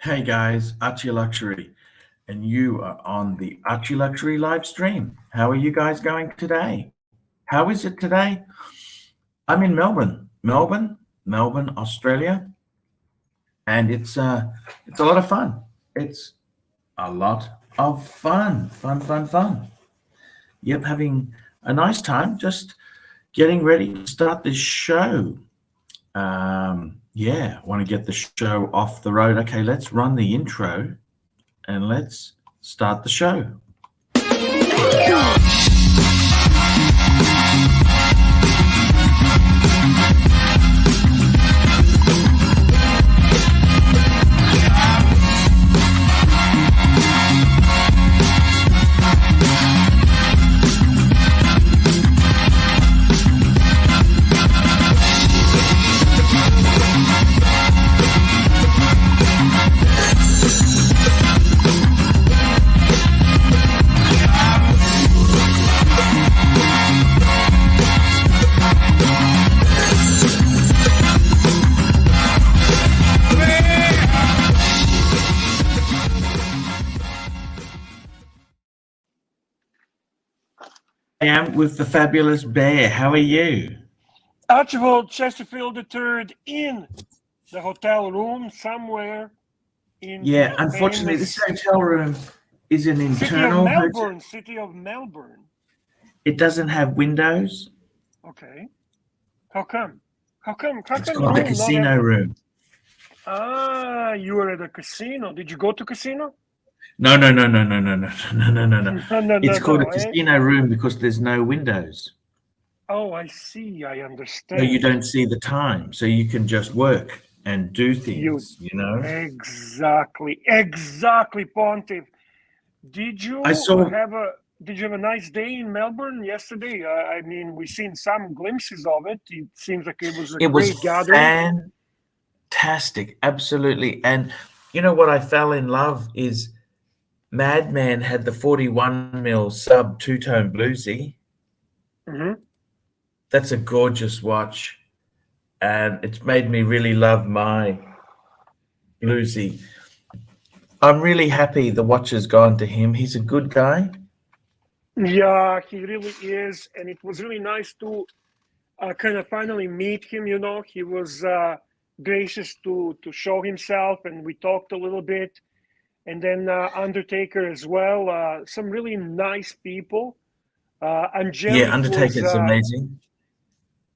Hey guys, ArchieLuxury, and you are on the ArchieLuxury live stream. How are you guys going today? How is it today? I'm in Melbourne, Australia, and it's a lot of fun. It's a lot of fun. Yep, having a nice time. Just getting ready to start this show. Yeah, want to get the show off the road. Okay, let's run the intro and let's start the show. I am with the fabulous Bear. How are you? Archibald Chesterfield III in the hotel room somewhere in Yeah, unfortunately, this hotel room is an internal hotel. City of Melbourne. It doesn't have windows. Okay. How come? It's called the casino room. Ah, you were at a casino. Did you go to casino? No. It's called a casino room because there's no windows. Oh, I see. I understand. So you don't see the time. So you can just work and do things, you know? Exactly, Pontiff. Did you have a nice day in Melbourne yesterday? I mean, we've seen some glimpses of it. It seems like it was a great gathering. Fantastic, absolutely. And you know what I fell in love is Madman had the 41mm sub two-tone bluesy. Mm-hmm. That's a gorgeous watch, and it's made me really love my bluesy. I'm really happy the watch has gone to him. He's a good guy. Yeah, he really is, and it was really nice to kind of finally meet him. You know, he was gracious to show himself, and we talked a little bit. And then Undertaker as well. Some really nice people. Angelic Undertaker's amazing.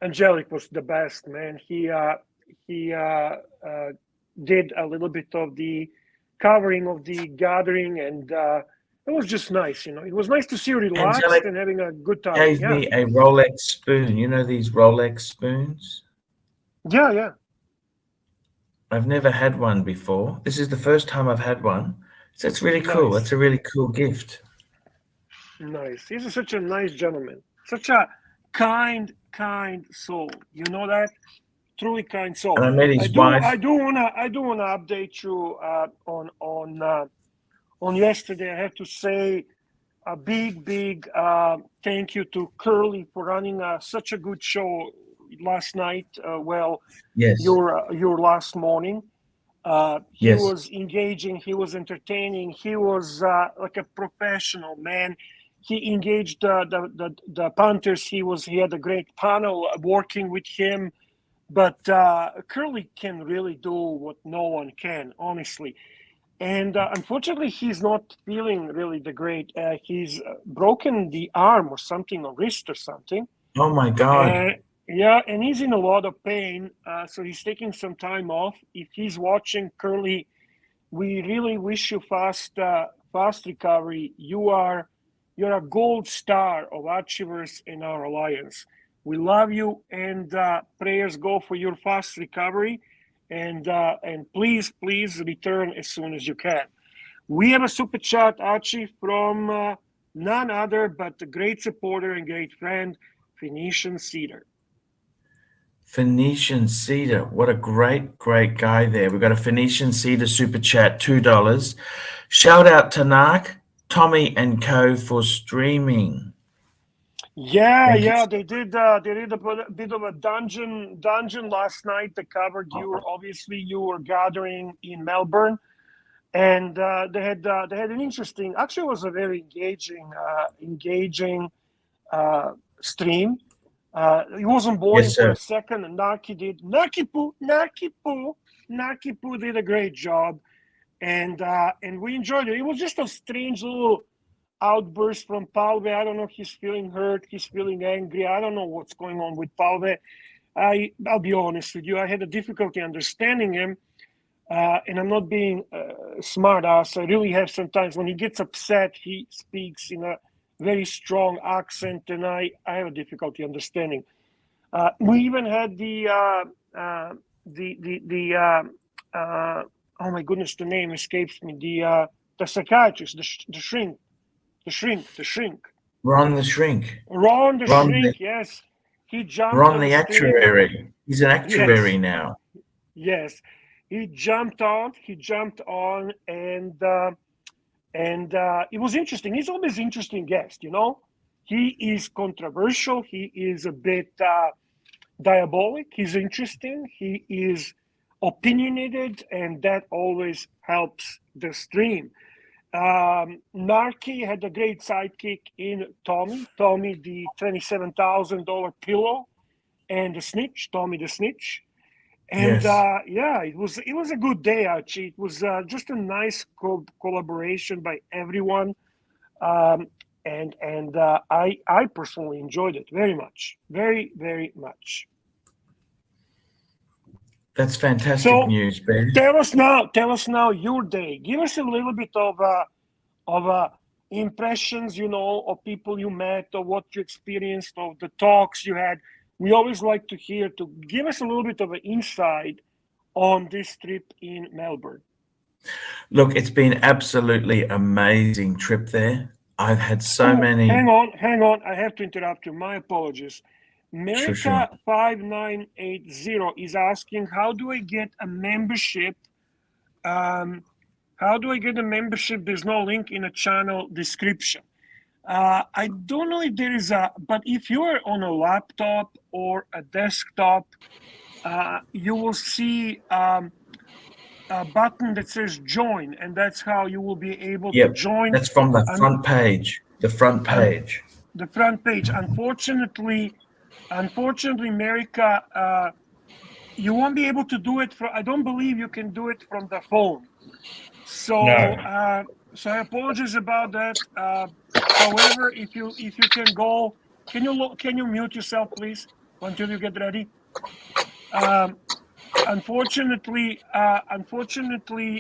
Angelic was the best, man. He did a little bit of the covering of the gathering, and it was just nice. You know, it was nice to see you relaxed and having a good time. Gave me a Rolex spoon. You know these Rolex spoons? Yeah. I've never had one before. This is the first time I've had one. So it's really cool. That's a really cool gift. Nice. He's such a nice gentleman. Such a kind soul. You know that? Truly kind soul. And I met his wife. I do wanna update you on yesterday. I have to say a big thank you to Curly for running such a good show last night. Yes. Your last morning. He yes. was engaging. He was entertaining. He was like a professional man. He engaged the punters. He had a great panel working with him. But Curly can really do what no one can, honestly. And unfortunately, he's not feeling really the great. He's broken the arm or something, or wrist or something. Oh my God. Yeah, and he's in a lot of pain, so he's taking some time off. If he's watching, Curly, we really wish you fast recovery. You're a gold star of Archiverse in our alliance. We love you, and prayers go for your fast recovery, and please return as soon as you can. We have a super chat, Archie, from none other but the great supporter and great friend, Phoenician Cedar. Phoenician Cedar, what a great guy there. We've got a Phoenician Cedar super chat, $2. Shout out to Narc, Tommy and Co for streaming. Yeah, they did a bit of a dungeon last night. They covered you. Obviously, you were gathering in Melbourne. and they had an interesting. Actually, it was a very engaging stream. It wasn't boring Yes, for sir. a second. And Narky Poo did a great job, and we enjoyed it. It was just a strange little outburst from Palve. I don't know if he's feeling hurt, he's feeling angry. I don't know what's going on with Palve. I'll be honest with you. I had a difficulty understanding him, and I'm not being smart ass. I really have sometimes when he gets upset, he speaks in a very strong accent, and I have a difficulty understanding. We even had oh my goodness, the name escapes me. The psychiatrist, the shrink. Ron the Shrink. Ron the Ron Shrink, the, yes. He jumped Ron on the the stream. actuary. He's an actuary Yes, now. yes. He jumped on, and it was interesting. He's always interesting guest, you know. He is controversial. He is a bit diabolic. He's interesting. He is opinionated, and that always helps the stream. Narky had a great sidekick in Tommy, the $27,000 pillow, and the snitch, Tommy the snitch. And Yes. yeah, it was a good day, Archie. It was just a nice collaboration by everyone, and I personally enjoyed it very much, very much. That's fantastic So news, Ben. tell us now your day. Give us a little bit of impressions, you know, of people you met, or what you experienced, of the talks you had. We always like to hear, to give us a little bit of an insight on this trip in Melbourne. Look, it's been absolutely amazing trip there. I've had so many. Hang on. I have to interrupt you. My apologies. Sure. America 5980 is asking, how do I get a membership? How do I get a membership? There's no link in a channel description. I don't know if there is but if you're on a laptop or a desktop, you will see a button that says join, and that's how you will be able to join. That's from the front page. The front page. The front page. Unfortunately, America, you won't be able to do it I don't believe you can do it from the phone. So, No. So I apologize about that. However, if you can go, can you mute yourself, please, until you get ready? Unfortunately,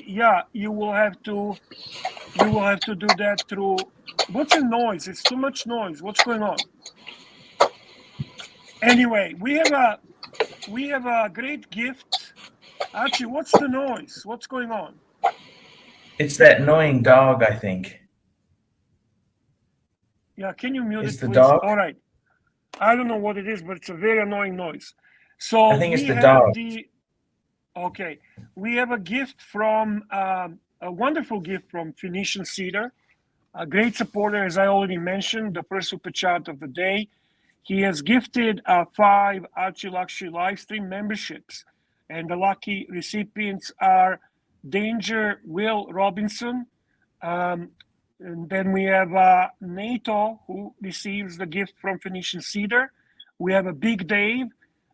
yeah, you will have to do that through. What's the noise? It's too much noise. What's going on? Anyway, we have a great gift. Archie, what's the noise? What's going on? It's that annoying dog, I think. Yeah, can you mute it, the please? dog? All right. I don't know what it is, but it's a very annoying noise. So I think it's the dog. Okay, we have a gift from a wonderful gift from Phoenician Cedar, a great supporter, as I already mentioned, the first super chat of the day. He has gifted 5 ArchieLuxury live stream memberships, and the lucky recipients are Danger Will Robinson. And then we have NATO, who receives the gift from Phoenician Cedar. We have a Big Dave.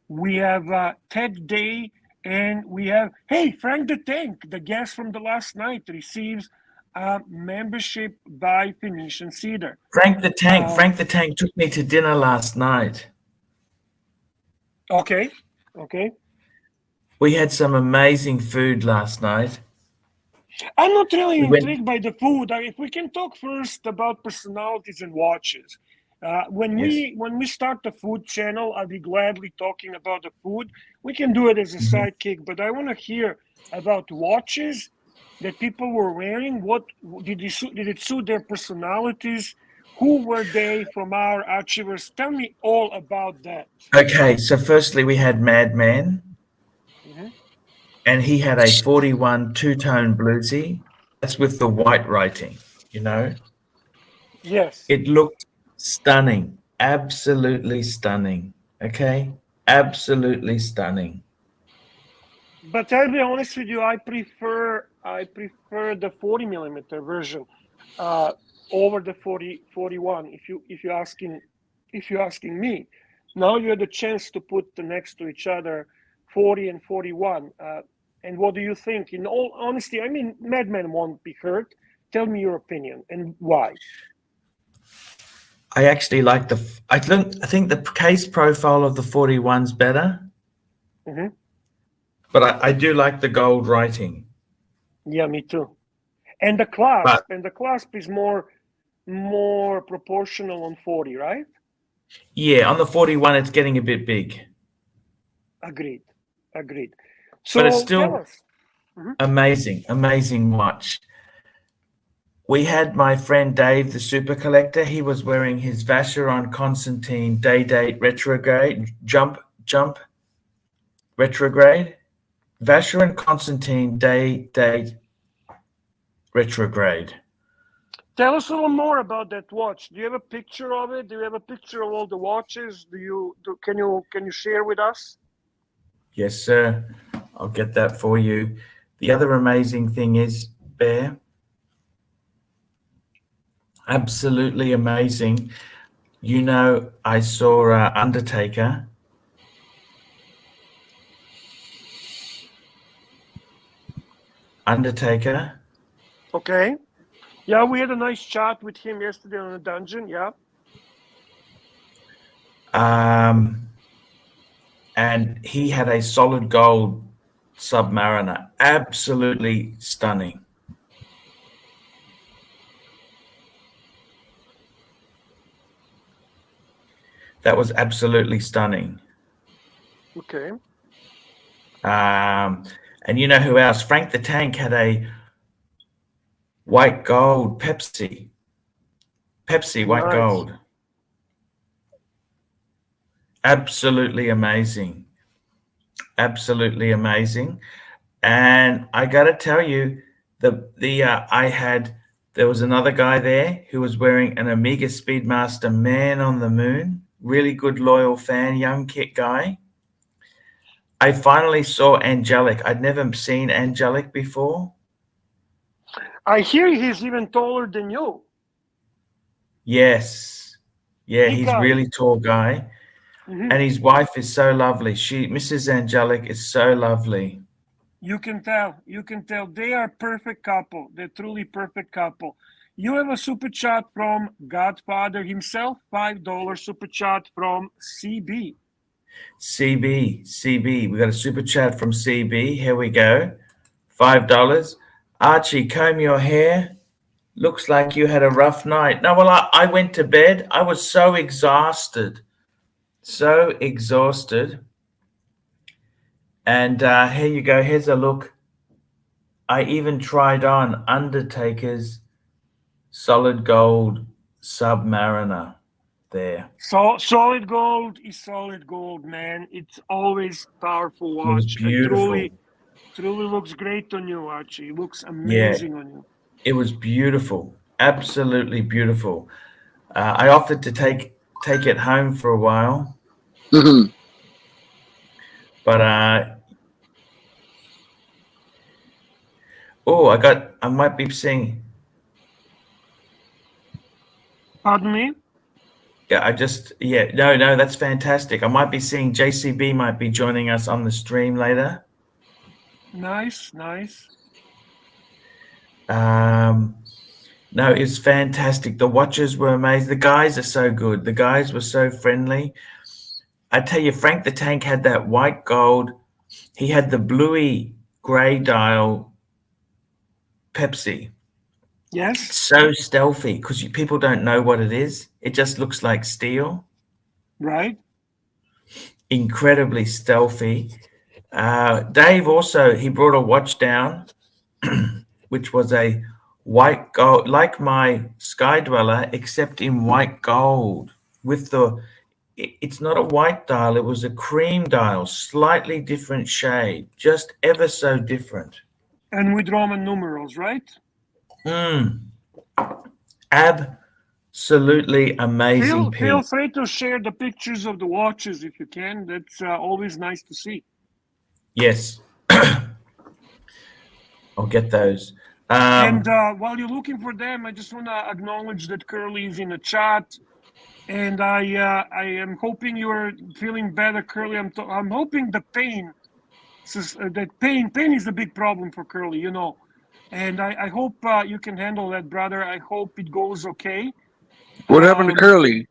We have Ted Day. And we have, Frank the Tank, the guest from the last night, receives a membership by Phoenician Cedar. Frank the Tank took me to dinner last night. Okay. We had some amazing food last night. I'm not really intrigued by the food. If we can talk first about personalities and watches. When we start the food channel, I'll be gladly talking about the food. We can do it as a sidekick, but I want to hear about watches that people were wearing. What did it suit their personalities? Who were they from our archivers? Tell me all about that. Okay, so firstly we had Madman, and he had a 41 two-tone bluesy. That's with the white writing, you know. Yes. It looked stunning, absolutely stunning. Okay, absolutely stunning. But I'll be honest with you, I prefer the 40 millimeter version over the 41. If you're asking me, now you had the chance to put next to each other 40 and 41. And what do you think? In all honesty, I mean, Madman won't be hurt. Tell me your opinion and why. I actually like I think the case profile of the 41's better. Mm-hmm. But I do like the gold writing. Yeah, me too. And the clasp is more proportional on 40, right? Yeah, on the 41 it's getting a bit big. Agreed. So but it's still tell us. Mm-hmm. amazing watch. We had my friend Dave, the super collector. He was wearing his Vacheron Constantine day-date retrograde, jump retrograde. Vacheron Constantine day-date retrograde. Tell us a little more about that watch. Do you have a picture of it? Do you have a picture of all the watches? Can you share with us? Yes, sir. I'll get that for you. The other amazing thing is, Bear, absolutely amazing. You know, I saw Undertaker. Okay. Yeah, we had a nice chat with him yesterday on the dungeon. Yeah. And he had a solid gold Submariner. Absolutely stunning. That was absolutely stunning. Okay. And you know who else? Frank the Tank had a white gold Pepsi white Nice. gold. Absolutely amazing. And I got to tell you, there was another guy there who was wearing an Omega Speedmaster Man on the Moon. Really good, loyal fan, young kit guy. I finally saw Angelic. I'd never seen Angelic before. I hear he's even taller than you. Yes. Yeah, he's a really tall guy. Mm-hmm. And his wife is so lovely. Mrs. Angelic is so lovely. You can tell. They are a perfect couple. They're truly perfect couple. You have a super chat from Godfather himself, $5 super chat from CB. CB. We got a super chat from CB. Here we go. $5. Archie, comb your hair. Looks like you had a rough night. No, well, I went to bed. I was so exhausted. And here you go. Here's a look. I even tried on Undertaker's solid gold Submariner there. So solid gold is solid gold, man. It's always powerful watch. It was beautiful. It truly looks great on you, Archie. It looks amazing on you. It was beautiful. Absolutely beautiful. I offered to take it home for a while. Mm-hmm. But I might be seeing. Pardon me? Yeah, no, that's fantastic. I might be seeing JCB might be joining us on the stream later. Nice. No, it's fantastic. The watches were amazing. The guys are so good. The guys were so friendly. I tell you, Frank the Tank had that white gold. He had the bluey gray dial Pepsi. Yes. It's so stealthy because people don't know what it is. It just looks like steel. Right. Incredibly stealthy. Dave also, he brought a watch down, which was a white gold, like my Sky Dweller, except in white gold. It's not a white dial, it was a cream dial, slightly different shade, just ever so different. And with Roman numerals, right? Absolutely amazing piece. Feel free to share the pictures of the watches if you can. That's always nice to see. Yes. I'll get those. And while you're looking for them, I just want to acknowledge that Curly is in the chat, and I am hoping you're feeling better, Curly. I'm hoping the pain, that pain is a big problem for Curly, you know, and I hope you can handle that, brother. I hope it goes okay. What happened to Curly?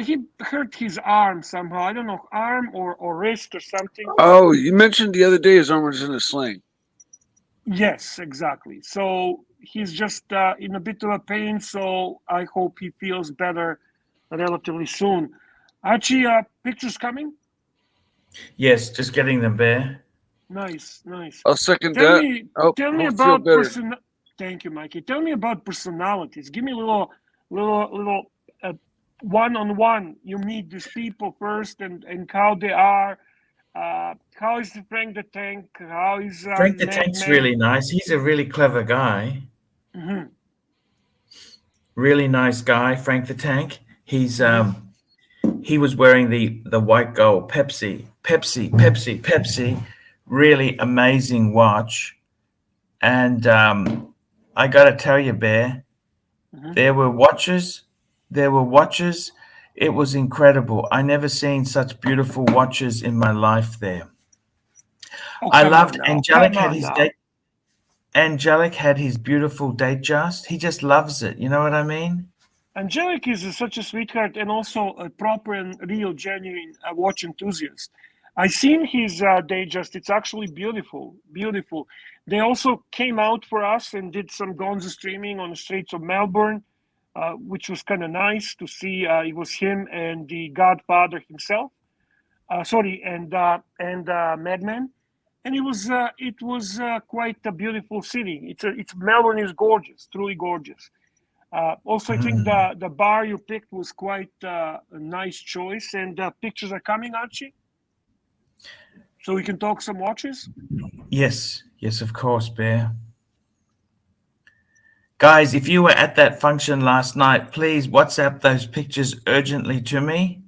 He hurt his arm somehow. I don't know, arm or wrist or something. Oh, you mentioned the other day his arm was in a sling. Yes, exactly. So he's just in a bit of a pain. So I hope he feels better relatively soon. Archie, pictures coming? Yes, just getting them, Bear. Nice, nice. I'll second Tell that. me, Oh, tell me I'll feel about better. Thank you, Mikey. Tell me about personalities. Give me a little one-on-one. You meet these people first, and how they are. How is Frank the Tank? How is Frank the Tank's really nice. He's a really clever guy. Mm-hmm. Really nice guy, Frank the Tank. He's he was wearing the white gold Pepsi. Really amazing watch. And I got to tell you, Bear, there were watches. It was incredible. I never seen such beautiful watches in my life there. Oh, I loved Angelic had his date. Angelic had his beautiful date just. He just loves it. You know what I mean? Angelic is such a sweetheart and also a proper and real, genuine watch enthusiast. I seen his day just. It's actually beautiful, beautiful. They also came out for us and did some Gonzo streaming on the streets of Melbourne, which was kind of nice to see. It was him and the Godfather himself. And Madman, and it was quite a beautiful city. It's Melbourne is gorgeous, truly gorgeous. Also, I think the bar you picked was quite a nice choice, and pictures are coming, Archie. So we can talk some watches. Yes, of course, Bear. Guys, if you were at that function last night, please WhatsApp those pictures urgently to me.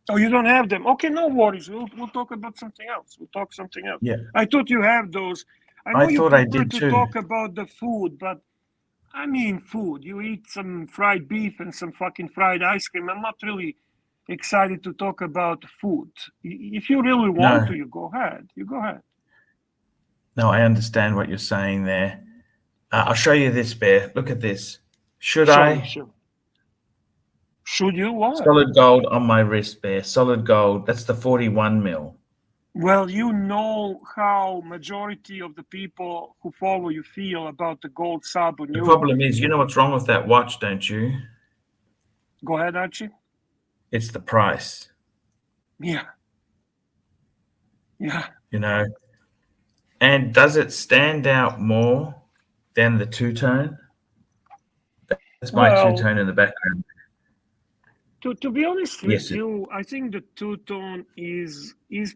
Oh, you don't have them? Okay, no worries. We'll talk about something else. Yeah. I thought you have those. I know you prefer to talk about the food, but I mean food. You eat some fried beef and some fucking fried ice cream. I'm not really excited to talk about food. If you really want to, you go ahead. No, I understand what you're saying there. I'll show you this, Bear. Look at this. Should you what? Solid gold on my wrist, Bear. Solid gold. That's the 41 mil. Well, you know how majority of the people who follow you feel about the gold sub on you. The problem is, you know what's wrong with that watch, don't you? Go ahead, Archie. It's the price. Yeah. You know, and does it stand out more than the two-tone? That's my two-tone in the background. To be honest with you, I think the two-tone is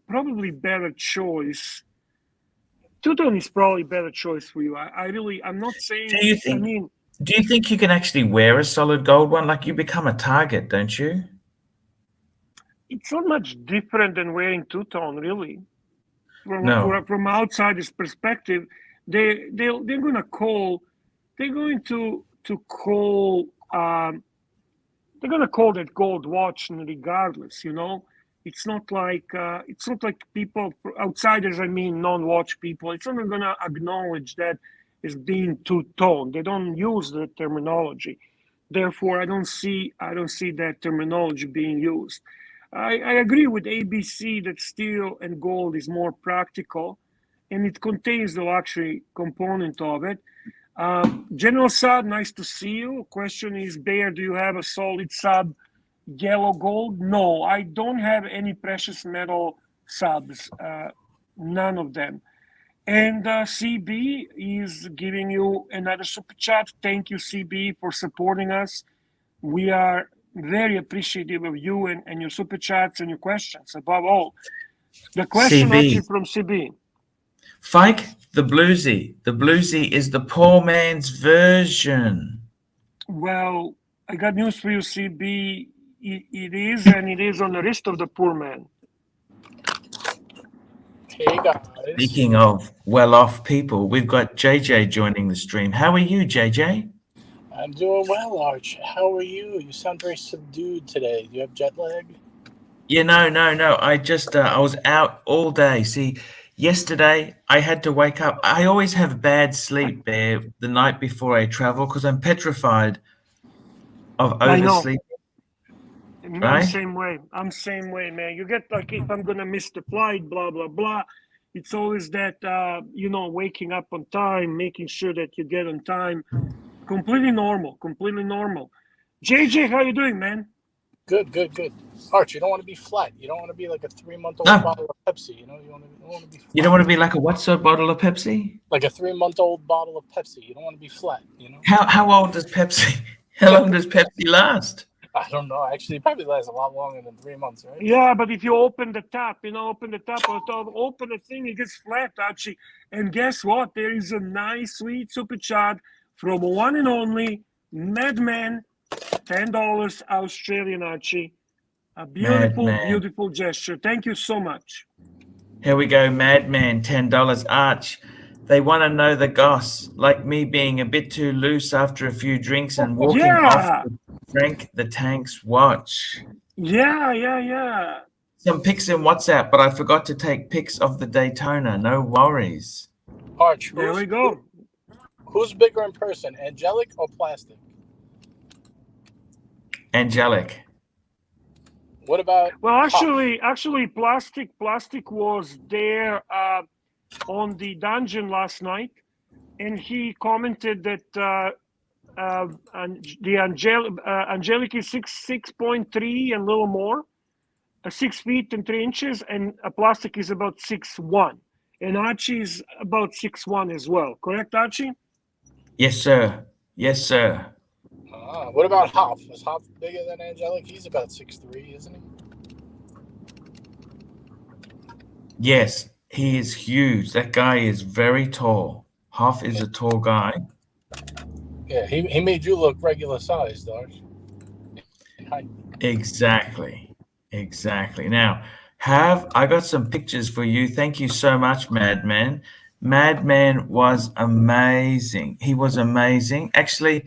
probably better choice. Two-tone is probably better choice for you. I'm not saying. Do you think you can actually wear a solid gold one? Like, you become a target, don't you? It's not much different than wearing two-tone, really. From outsider's perspective, they're going to call. They're going to call. They're going to call that gold watch regardless. You know, it's not like people, outsiders. I mean, non-watch people. It's not going to acknowledge that as being two-tone. They don't use the terminology. Therefore, I don't see that terminology being used. I agree with ABC that steel and gold is more practical, and it contains the luxury component of it. General Sub, nice to see you. Question is, Bear, do you have a solid sub yellow gold? No, I don't have any precious metal subs, none of them. And CB is giving you another super chat. Thank you, CB, for supporting us. We are very appreciative of you and your super chats and your questions. Above all, the question actually from CB. Fike, the bluesy is the poor man's version. Well, I got news for you, CB. It is, and it is on the wrist of the poor man. Hey guys. Speaking of well-off people, we've got JJ joining the stream. How are you, JJ? I'm doing well, Arch. How are you? You sound very subdued today. Do you have jet lag? Yeah, no. I just I was out all day. See, yesterday I had to wake up. I always have bad sleep there the night before I travel because I'm petrified of I know. oversleep. I'm Right? same way. I'm same way, man. You get like if I'm gonna miss the flight, blah blah blah. It's always that waking up on time, making sure that you get on time. Completely normal. Completely normal. JJ, how you doing, man? Good. Arch, you don't want to be flat. You don't want to be like a 3-month-old No. bottle of Pepsi. You don't want to be flat. You don't want to be like a what sort bottle of Pepsi? Like a 3-month-old bottle of Pepsi. You don't want to be flat, How old does Pepsi? How long does Pepsi last? I don't know. Actually, it probably lasts a lot longer than 3 months, right? Yeah, but if you open the tap, open the thing, it gets flat, Archie. And guess what? There is a nice, sweet super chat from one and only Madman, $10 Australian, Archie. A beautiful, Madman. beautiful gesture. Thank you so much. Here we go, Madman, $10 Arch. They want to know the goss, like me being a bit too loose after a few drinks and walking off with Frank the Tank's watch. Yeah. Some pics in WhatsApp, but I forgot to take pics of the Daytona. No worries. Arch, There we go. Who's bigger in person, angelic or plastic? Angelic. What about? Well, actually, plastic was there on the dungeon last night, and he commented that the angelic is 6.3 and a little more, 6 feet and 3 inches, and a plastic is about 6'1", and Archie is about 6'1" as well. Correct, Archie? Yes, sir. What about Hoff? Is Hoff bigger than angelic? He's about 6'3", isn't he? Yes, he is huge. That guy is very tall. Hoff is a tall guy. Yeah, he made you look regular sized, Arch. Exactly. Now, I got some pictures for you. Thank you so much, Madman. Madman was amazing. He was amazing. Actually,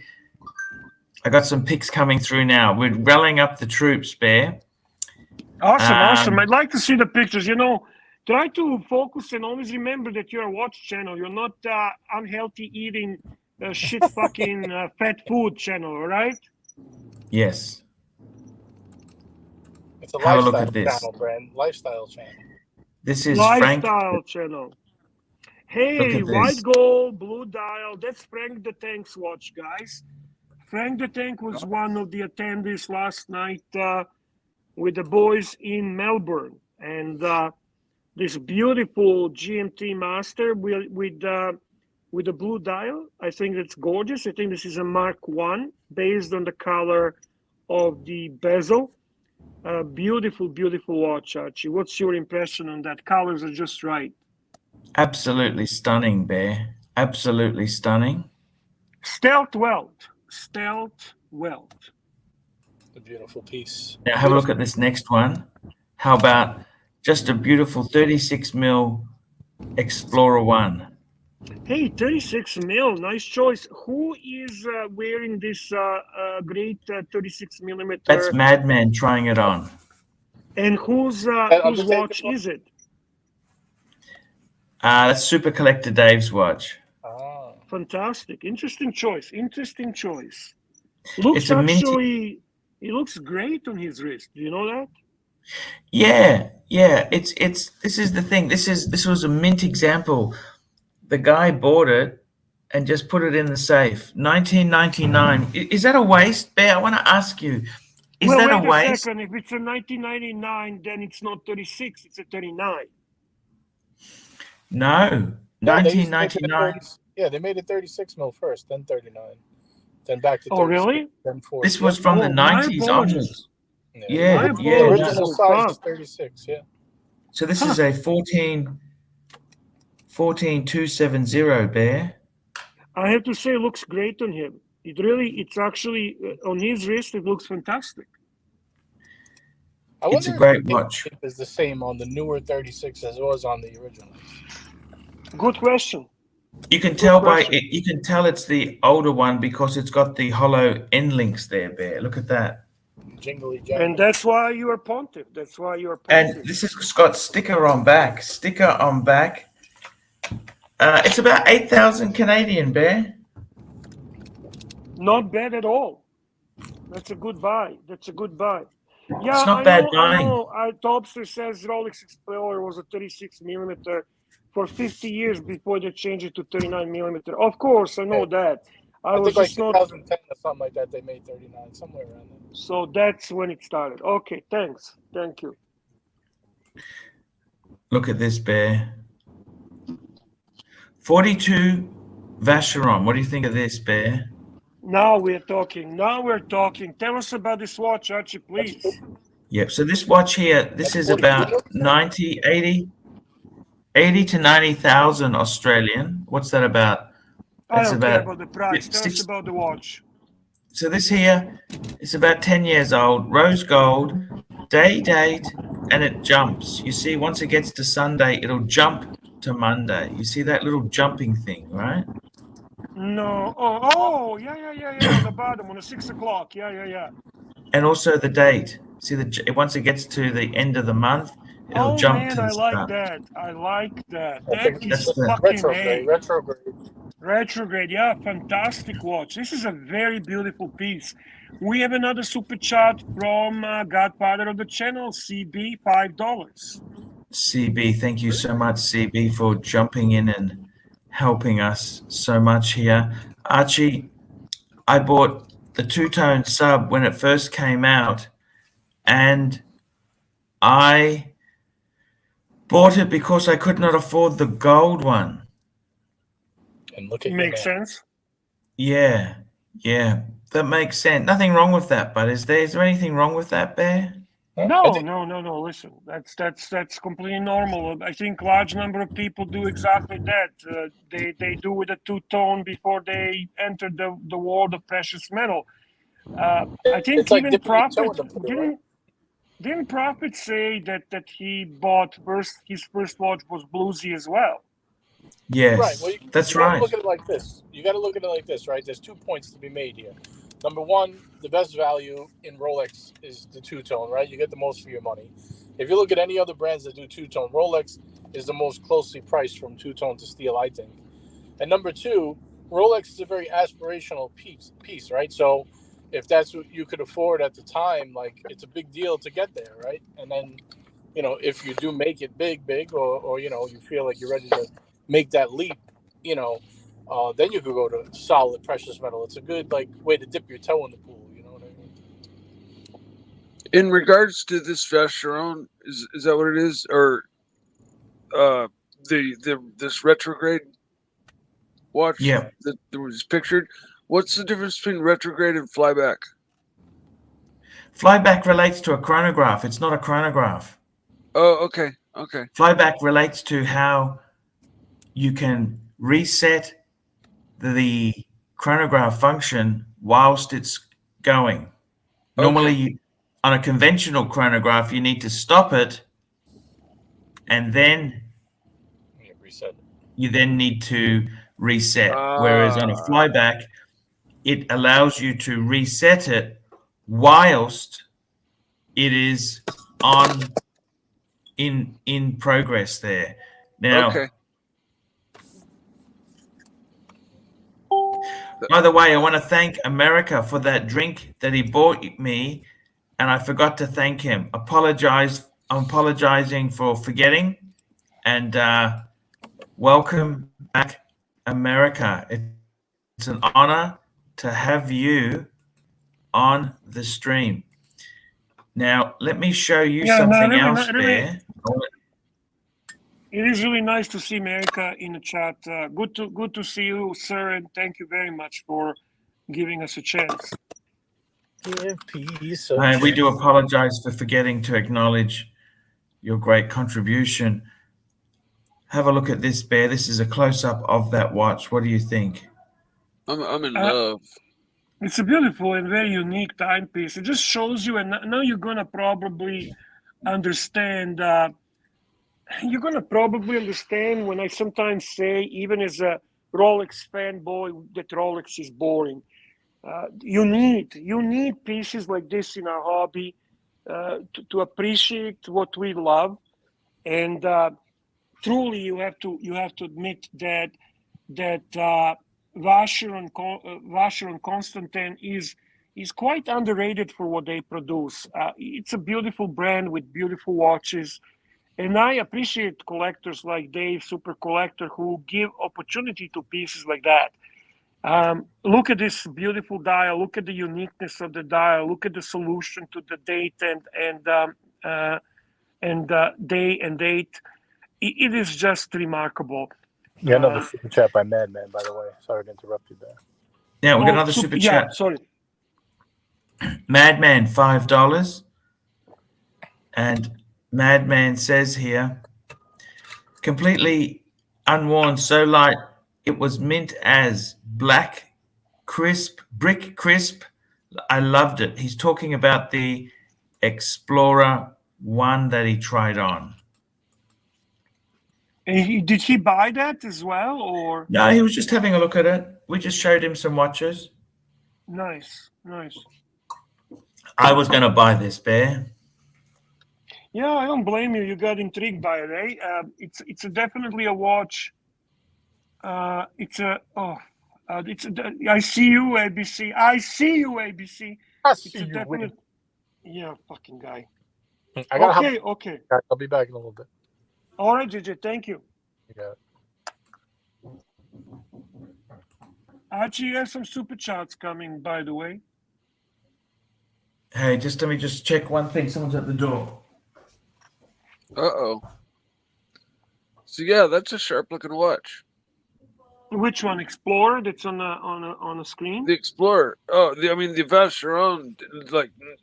I got some pics coming through now. We're rallying up the troops, Bear. Awesome. I'd like to see the pictures. Try to focus and always remember that you're a watch channel. You're not unhealthy eating shit fucking fat food channel, all right? Yes. It's a Have a look lifestyle at this. channel, Brand. Lifestyle channel. This is Lifestyle channel. Hey, Look at white this. gold, blue dial. That's Frank the Tank's watch, guys. Frank the Tank was one of the attendees last night with the boys in Melbourne. And this beautiful GMT Master with the blue dial. I think that's gorgeous. I think this is a Mark I based on the color of the bezel. Beautiful watch, Archie. What's your impression on that? Colors are just right. Absolutely stunning, Bear. Absolutely stunning. Stealth welt. A beautiful piece. Now have a look at this next one. How about just a beautiful 36 mil Explorer 1? Hey, 36 mil, nice choice. Who is wearing this great 36 millimeter? That's Madman trying it on. And whose watch is it? That's Super Collector Dave's watch. Fantastic. Interesting choice. Looks actually, it looks great on his wrist. Do you know that? Yeah. This is the thing. This was a mint example. The guy bought it and just put it in the safe. 1999. Is that a waste, Bear? I want to ask you. Is that a waste? Wait a second. If it's a 1999, then it's not 36. It's a 39. No. 1999. They made it 36 mil first, then 39, then back to 36. Oh, really? Then 40. This was from the 90s onwards. The original size is 36. Yeah. So this is a 14270, Bear. I have to say, it looks great on him. It's actually on his wrist. It looks fantastic. I It's wonder a if great the watch. tape is the same on the newer 36 as it was on the original. Good question. You can Good tell by question. it. You can tell it's the older one because it's got the hollow end links there, Bear. Look at that. Jingly And jangly. that's why you are pontiff. That's why you are And pontiff. this has got sticker on back. Sticker on back. It's about 8,000 Canadian, Bear. Not bad at all. That's a good buy. That's a good buy. Yeah, It's not I bad know. buying. Topster says Rolex Explorer was a 36 millimeter for 50 years before they changed it to 39 millimeter. Of course, I know that. I was think like just not. 2010 or something like that, they made 39, somewhere around there. So that's when it started. Okay, thanks. Thank you. Look at this, Bear. 42 Vacheron. What do you think of this, Bear? Now we're talking. Now we're talking. Tell us about this watch, Archie, please. Yep. So this watch here, this is about 90, 80 to 90,000 Australian. What's that about? I That's don't care about about the price. Tell us six. about the watch. So this here is about 10 years old, rose gold, day date, and it jumps. You see, once it gets to Sunday, it'll jump to Monday. You see that little jumping thing, right? No. Oh, yeah. On the bottom, on the 6 o'clock. Yeah. And also the date. See, once it gets to the end of the month, it'll jump man, to the I like start. that. I like that. I think That is That's the fucking retrograde. Retrograde, yeah, fantastic watch. This is a very beautiful piece. We have another super chat from Godfather of the channel, CB, $5. CB. Thank you so much, CB, for jumping in and helping us so much here. Archie, I bought the two-tone sub when it first came out, and I bought it because I could not afford the gold one. And look at Makes sense. Yeah, that makes sense. Nothing wrong with that, but is there anything wrong with that, Bear? No. Listen, that's completely normal. I think large number of people do exactly that. They do with a two-tone before they enter the world of precious metal. I think it's like even dipping your toe Prophet in the pool, right? didn't Prophet say that he bought his first watch was bluesy as well? Yes, right. Well, that's you gotta right. look at it like this. You got to look at it like this, right? There's 2 points to be made here. Number one, the best value in Rolex is the two-tone, right? You get the most for your money. If you look at any other brands that do two-tone, Rolex is the most closely priced from two-tone to steel, I think. And number two, Rolex is a very aspirational piece, right? So if that's what you could afford at the time, like it's a big deal to get there, right? And then, if you do make it big, or you feel like you're ready to make that leap, then you could go to solid precious metal. It's a good way to dip your toe in the pool. You know what I mean? In regards to this Vacheron, is that what it is, or this retrograde watch that was pictured? What's the difference between retrograde and flyback? Flyback relates to a chronograph. It's not a chronograph. Oh, okay. Flyback relates to how you can reset the chronograph function whilst it's going. Normally, on a conventional chronograph, you need to stop it, and then you then need to reset. Whereas on a flyback, it allows you to reset it whilst it is in progress there. Now, by the way, I want to thank America for that drink that he bought me, and I forgot to thank him. I'm apologizing for forgetting, and welcome back, America. It's an honor to have you on the stream. Now, let me show you something else there. It is really nice to see America in the chat. Good to see you, sir, and thank you very much for giving us a chance. And we do apologize for forgetting to acknowledge your great contribution. Have a look at this, Bear. This is a close-up of that watch. What do you think? I'm in love. It's a beautiful and very unique timepiece. It just shows you, and now you're gonna probably understand. You're gonna probably understand when I sometimes say, even as a Rolex fanboy, that Rolex is boring. You need pieces like this in our hobby to appreciate what we love, and truly, you have to admit that Vacheron Constantin is quite underrated for what they produce. It's a beautiful brand with beautiful watches, and I appreciate collectors like Dave, Super Collector, who give opportunity to pieces like that. Look at this beautiful dial. Look at the uniqueness of the dial. Look at the solution to the date and day and date. It is just remarkable. Yeah, another super chat by Madman, by the way. Sorry to interrupt you there. Yeah, we got another super chat. Yeah, sorry. Madman, $5. And Madman says here, completely unworn, so light, it was mint as black, crisp, brick crisp. I loved it. He's talking about the Explorer 1 that he tried on. And did he buy that as well, or? No, he was just having a look at it. We just showed him some watches. Nice. I was going to buy this, Bear. Yeah, I don't blame you. You got intrigued by it, eh? It's definitely a watch. I see you, ABC. I see you, ABC. I see you, Winnie. Yeah, fucking guy. Okay. I'll be back in a little bit. All right, JJ, thank you. You got it. Archie, you have some super chats coming, by the way. Hey, let me just check one thing. Someone's at the door. Uh-oh. So yeah, that's a sharp looking watch. Which one? Explorer that's on a screen? The Explorer. Oh, the Vacheron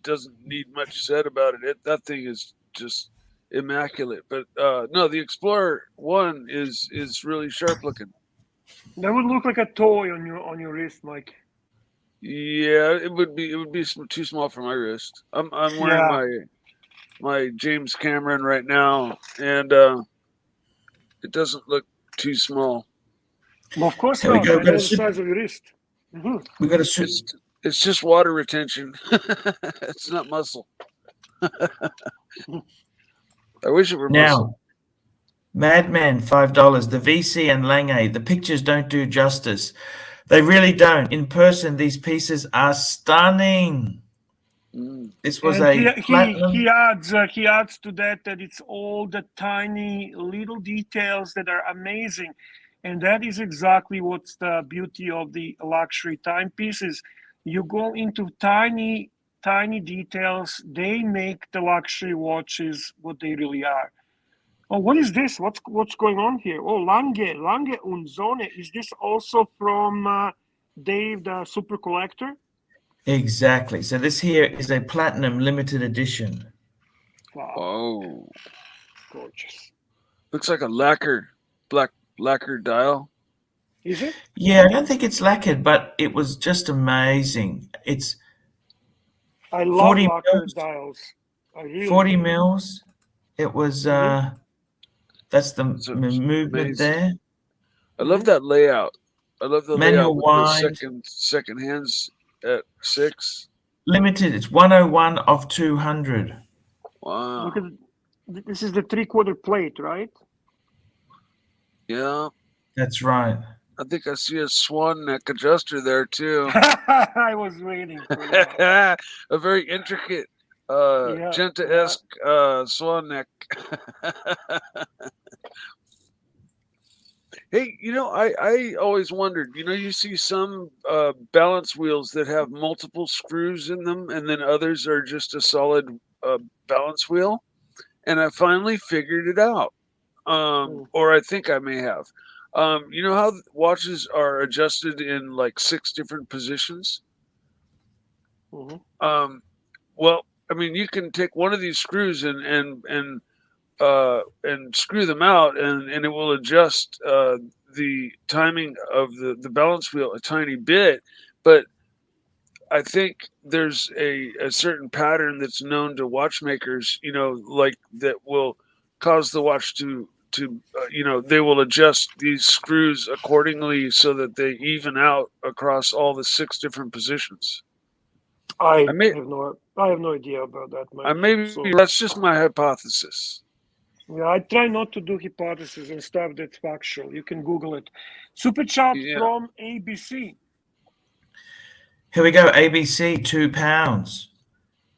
doesn't need much said about it. That thing is just immaculate. But no, the Explorer 1 is really sharp looking. That would look like a toy on your wrist, Mike. Yeah, it would be too small for my wrist. I'm wearing my James Cameron right now, and it doesn't look too small. Well, of course not. I know the size of your wrist. Mm-hmm. We got It's just water retention. It's not muscle. I wish it were muscle. Madman, $5. The VC and Lange, the pictures don't do justice. They really don't. In person, these pieces are stunning. This was he adds to that it's all the tiny little details that are amazing, and that is exactly what's the beauty of the luxury timepieces. You go into tiny details. They make the luxury watches what they really are. Oh, what is this? What's going on here? Oh, Lange und Sonne. Is this also from Dave, the Super Collector? Exactly. So this here is a platinum limited edition. Wow. Oh, gorgeous. Looks like a black lacquered dial. Is it? Yeah, I don't think it's lacquered, but it was just amazing. I love lacquered dials. 40 mils. It was that's the movement there. I love that layout. I love the manual layout with wide. the second hands at 6. Limited. It's 101 of 200. Wow. Look at this is the 3/4 plate, right? Yeah. That's right. I think I see a swan neck adjuster there too. I was waiting for that. A very intricate Genta-esque swan neck. Hey, I always wondered, you see some balance wheels that have multiple screws in them, and then others are just a solid balance wheel. And I finally figured it out. Or I think I may have. You know how watches are adjusted in like 6 different positions? Mm-hmm. Well, I mean, you can take one of these screws and screw them out, and it will adjust the timing of the balance wheel a tiny bit. But I think there's a certain pattern that's known to watchmakers, like that will cause the watch to they will adjust these screws accordingly so that they even out across all the 6 different positions. I I may, have no idea about that, Mike. maybe that's just my hypothesis. Yeah, I try not to do hypotheses and stuff that's factual. You can Google it. Super chat from ABC. Here we go. ABC, £2.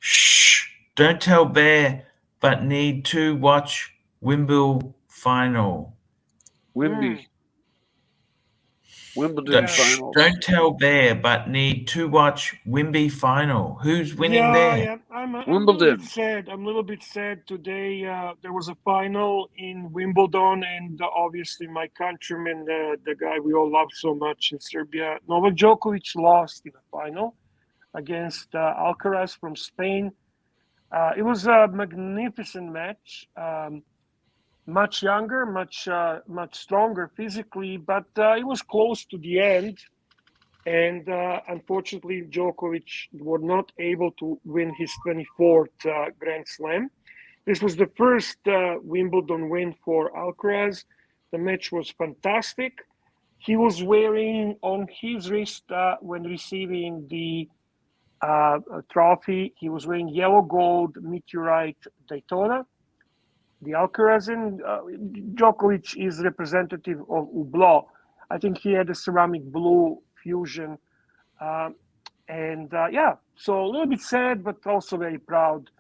Shh! Don't tell Bear, but need to watch Wimbledon final. Wimbledon finals. Don't tell Bear, but need to watch Wimby final. Who's winning there? Yeah, I'm Wimbledon. I'm a little bit sad today. There was a final in Wimbledon, and obviously my countryman, the guy we all love so much in Serbia, Novak Djokovic, lost in the final against Alcaraz from Spain. It was a magnificent match. Much younger, much stronger physically, but it was close to the end. And unfortunately, Djokovic was not able to win his 24th Grand Slam. This was the first Wimbledon win for Alcaraz. The match was fantastic. He was wearing on his wrist when receiving the trophy, he was wearing yellow gold meteorite Daytona. The Alcaraz and Djokovic is representative of Hublot. I think he had a ceramic blue fusion. So a little bit sad, but also very proud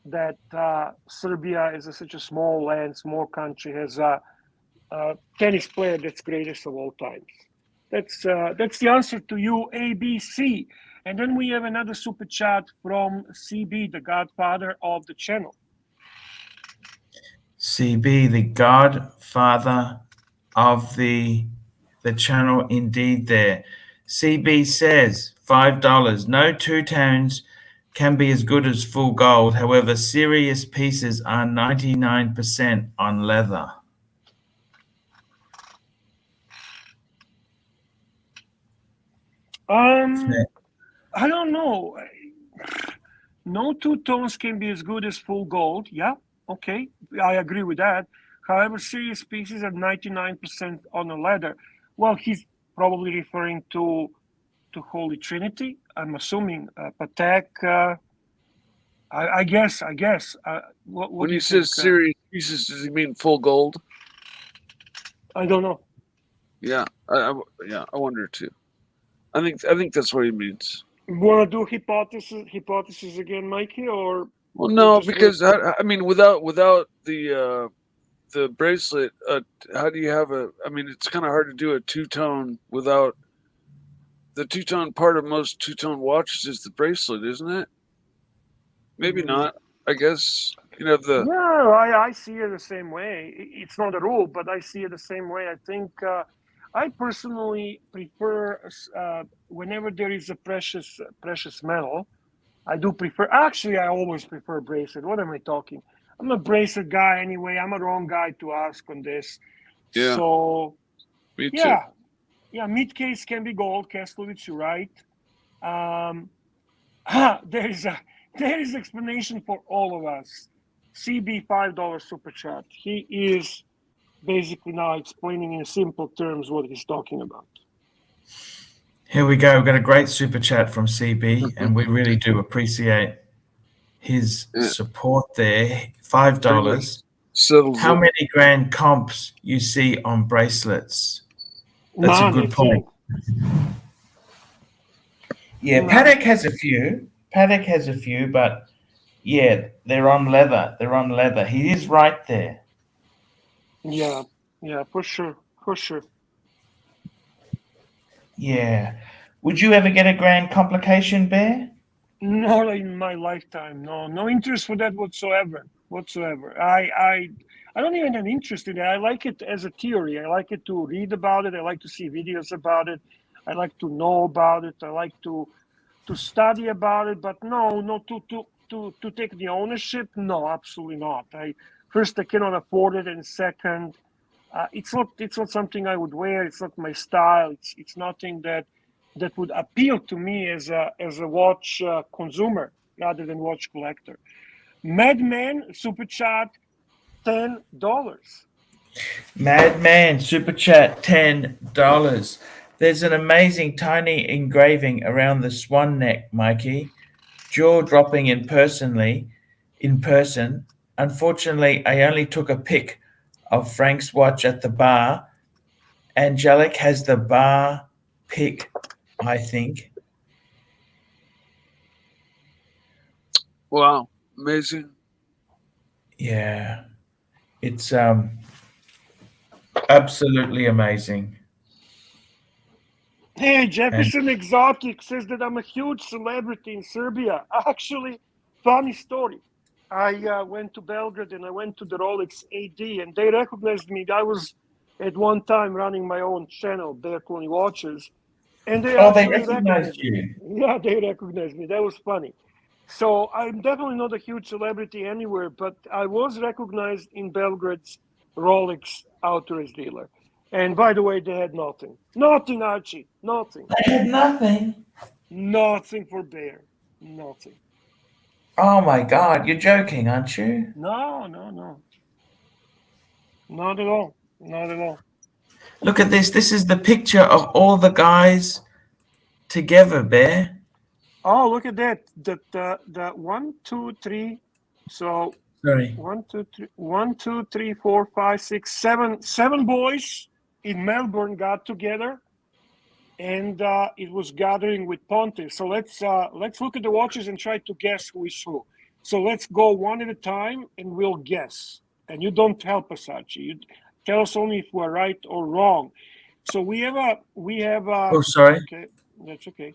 that Serbia is such a small land, small country, has a tennis player that's greatest of all times. That's the answer to you, ABC. And then we have another super chat from CB, the godfather of the channel. CB, the godfather of the channel, indeed there. CB says, $5. No two-tones can be as good as full gold. However, serious pieces are 99% on leather. I don't know. No two tones can be as good as full gold. Yeah, okay, I agree with that. However, serious pieces are 99% on the leather. Well, he's probably referring to Holy Trinity. I'm assuming Patek. I guess. What when he says serious pieces, does he mean full gold? I don't know. Yeah, I wonder too. I think that's what he means. Want to do hypothesis again, Mikey, or? Well, no, because I mean, without the bracelet, how do you have it's kind of hard to do a two-tone without the two-tone. Part of most two-tone watches is the bracelet, isn't it? Maybe not. I guess No, I see it the same way. It's not a rule, but I see it the same way. I think I personally prefer whenever there is a precious metal, I do prefer. Actually, I always prefer bracelet. What am I talking? I'm a bracelet guy anyway. I'm a wrong guy to ask on this. Yeah. So, me too. Yeah. Mid case can be gold. Keslovich, you're right. There is explanation for all of us. CB $5 super chat. He is basically now explaining in simple terms what he's talking about. Here we go. We've got a great super chat from CB, and we really do appreciate his support there. $5. How many grand comps you see on bracelets? That's a good point. Yeah, Patek has a few. But yeah, they're on leather. He is right there. Yeah, for sure. Yeah. Would you ever get a grand complication, Bear? Not in my lifetime. No interest for that whatsoever. I don't even have interest in it. I like it as a theory. I like it to read about it. I like to see videos about it. I like to know about it. I like to study about it. But no, to take the ownership. No, absolutely not. I cannot afford it, and second, it's not something I would wear. It's not my style. It's nothing that that would appeal to me as a watch consumer rather than watch collector. Madman super chat, $10. Madman super chat, $10. There's an amazing tiny engraving around the swan neck, Mikey. Jaw dropping in person. Unfortunately, I only took a pic of Frank's watch at the bar. Angelic has the bar pic, I think. Wow, amazing. Yeah, it's absolutely amazing. Hey, Jefferson Exotic says that I'm a huge celebrity in Serbia. Actually, funny story. I went to Belgrade and I went to the Rolex AD and they recognized me. I was at one time running my own channel, Bear Clooney Watches, and they actually recognized you. Yeah, they recognized me. That was funny. So I'm definitely not a huge celebrity anywhere, but I was recognized in Belgrade's Rolex auto dealer. And by the way, they had nothing. Nothing, Archie. Nothing. They had nothing. Nothing for Bear. Nothing. Oh my God, you're joking, aren't you? No. Not at all. Not at all. Look at this. This is the picture of all the guys together, Bear. Oh, look at that. The 1, 2, 3. So Sorry. 1, 2, 3, 4, 5, 6, 7. 7 boys in Melbourne got together, and it was gathering with Ponte. So let's look at the watches and try to guess who is who. So let's go one at a time, and we'll guess. And you don't help us, Archie. You tell us only if we're right or wrong. So we have Oh, sorry. Okay, that's okay.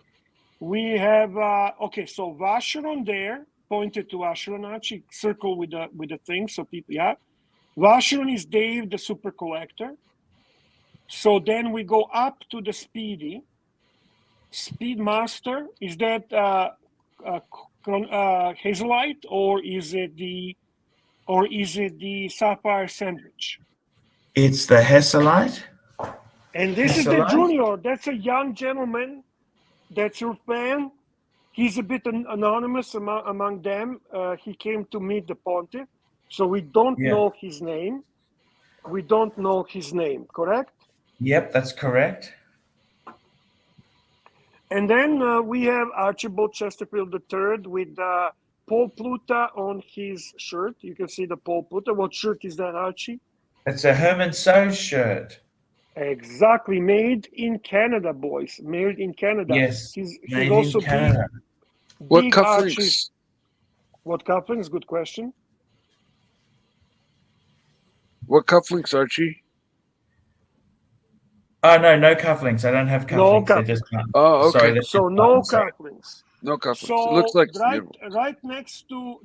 We have okay. So Vacheron there, pointed to Vacheron, Archie, circle with the thing, so people, yeah. Vacheron is Dave, the super collector. So then we go up to the Speedy. Speedmaster, is that Hazelite or is it the Sapphire Sandwich? It's the Hesselite. And this is the junior. That's a young gentleman. That's your fan. He's a bit anonymous among them. He came to meet the pontiff, so we don't know his name. We don't know his name, correct? Yep, that's correct. And then we have Archibald Chesterfield III with Paul Pluta on his shirt. You can see the Paul Pluta. What shirt is that, Archie? It's a Herman So's shirt. Exactly, made in Canada, boys. Made in Canada. Yes, he's made also in Canada. What big cufflinks? Archie's. What cufflinks? Good question. What cufflinks, Archie? Oh no cufflinks. I don't have cufflinks. No They're just Oh, okay. Sorry, So no cufflinks. No cufflinks. So it looks like right next to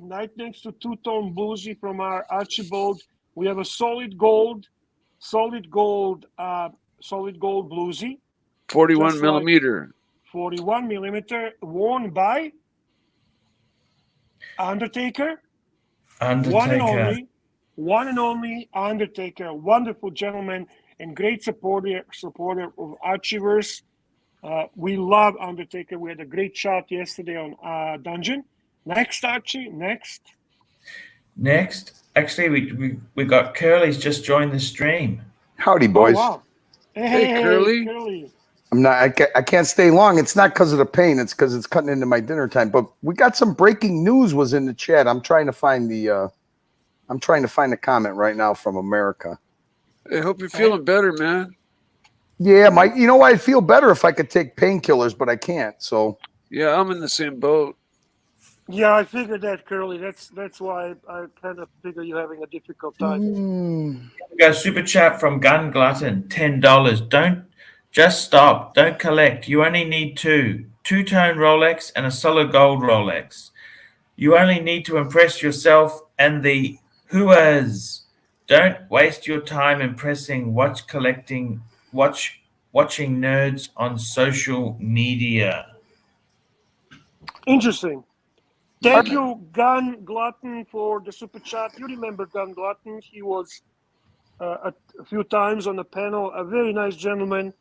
two-tone bluesy from our Archibald, we have a solid gold bluesy. 41 millimeter. 41 millimeter, worn by Undertaker. One and only Undertaker, wonderful gentleman and great supporter of Archieverse. We love Undertaker. We had a great shot yesterday on Dungeon. Next, Archie. Next. Actually, we got Curly's just joined the stream. Howdy, boys. Oh, wow. Hey, Curly. I'm not. I can't stay long. It's not because of the pain. It's because it's cutting into my dinner time. But we got some breaking news. Was in the chat. I'm trying to find the. I'm trying to find a comment right now from America. I hope you're feeling better, man. Yeah, you know, I'd feel better if I could take painkillers, but I can't. So. Yeah, I'm in the same boat. Yeah, I figured that, Curly. That's why I kind of figure you're having a difficult time. We got a super chat from Gun Glutton, $10. Don't just stop. Don't collect. You only need two-tone Rolex and a solid gold Rolex. You only need to impress yourself and the whoas. Don't waste your time impressing watching nerds on social media. Interesting. Thank you, Gun Glutton, for the super chat. You remember Gun Glutton? He was a few times on the panel. A very nice gentleman.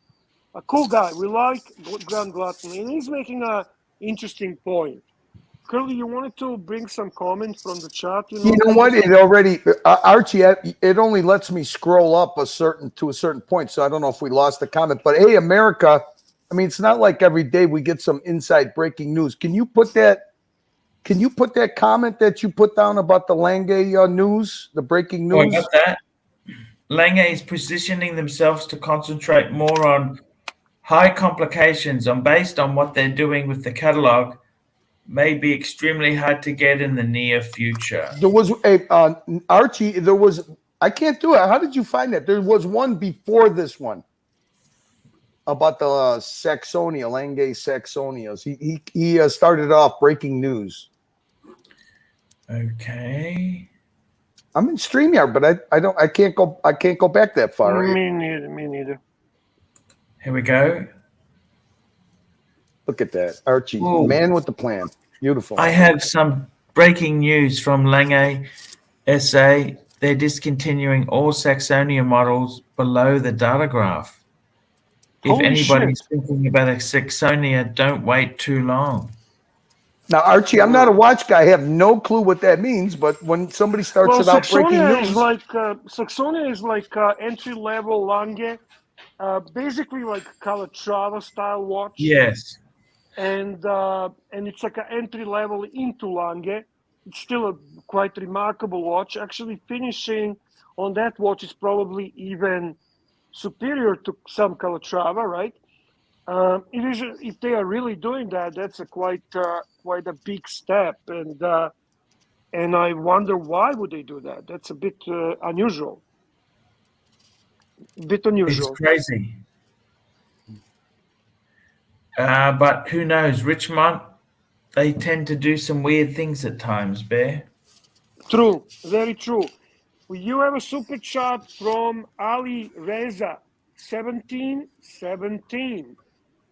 a cool guy. We like Grant Glutton, and he's making a interesting point. Curly, you wanted to bring some comments from the chat. You know what? It already, Archie, it only lets me scroll up to a certain point. So I don't know if we lost the comment. But hey, America, I mean, it's not like every day we get some inside breaking news. Can you put that comment that you put down about the Lange news, the breaking news? Oh, I got that. Lange is positioning themselves to concentrate more on high complications and based on what they're doing with the catalog, may be extremely hard to get in the near future. There was Archie. There was. I can't do it. How did you find that? There was one before this one about the Saxonia, Lange Saxonias. He started off breaking news. Okay. I'm in StreamYard, but I can't go back that far. Me neither. Here we go. Look at that, Archie, Whoa. Man with the plan. Beautiful. I have some breaking news from Lange SA. They're discontinuing all Saxonia models below the data graph. If Holy anybody's shit. thinking about a Saxonia, don't wait too long. Now, Archie, I'm not a watch guy. I have no clue what that means. But when somebody starts about breaking news, Saxonia is like entry level Lange, basically like Calatrava style watch. Yes. And it's like an entry level into Lange. It's still a quite remarkable watch. Actually, finishing on that watch is probably even superior to some Calatrava, right? If they are really doing that, that's a quite a big step, and I wonder why would they do that. That's a bit unusual. It's crazy. But who knows? Richmond, they tend to do some weird things at times, Bear. True, very true. You have a super chat from Ali Reza, 1717.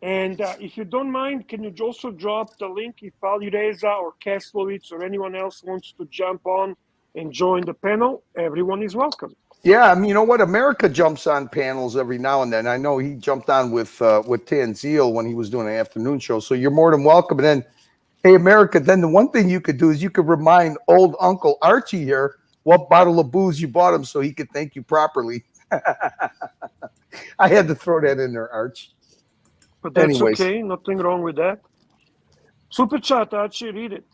And if you don't mind, can you also drop the link if Ali Reza or Kaslowitz or anyone else wants to jump on and join the panel? Everyone is welcome. yeah, I mean, you know what? America jumps on panels every now and then. I know he jumped on with Tanzil when he was doing an afternoon show. So you're more than welcome. And then, hey, America, then the one thing you could do is you could remind old Uncle Archie here what bottle of booze you bought him so he could thank you properly. I had to throw that in there, Arch. But that's Anyways. okay. Nothing wrong with that. Super chat, Archie, read it.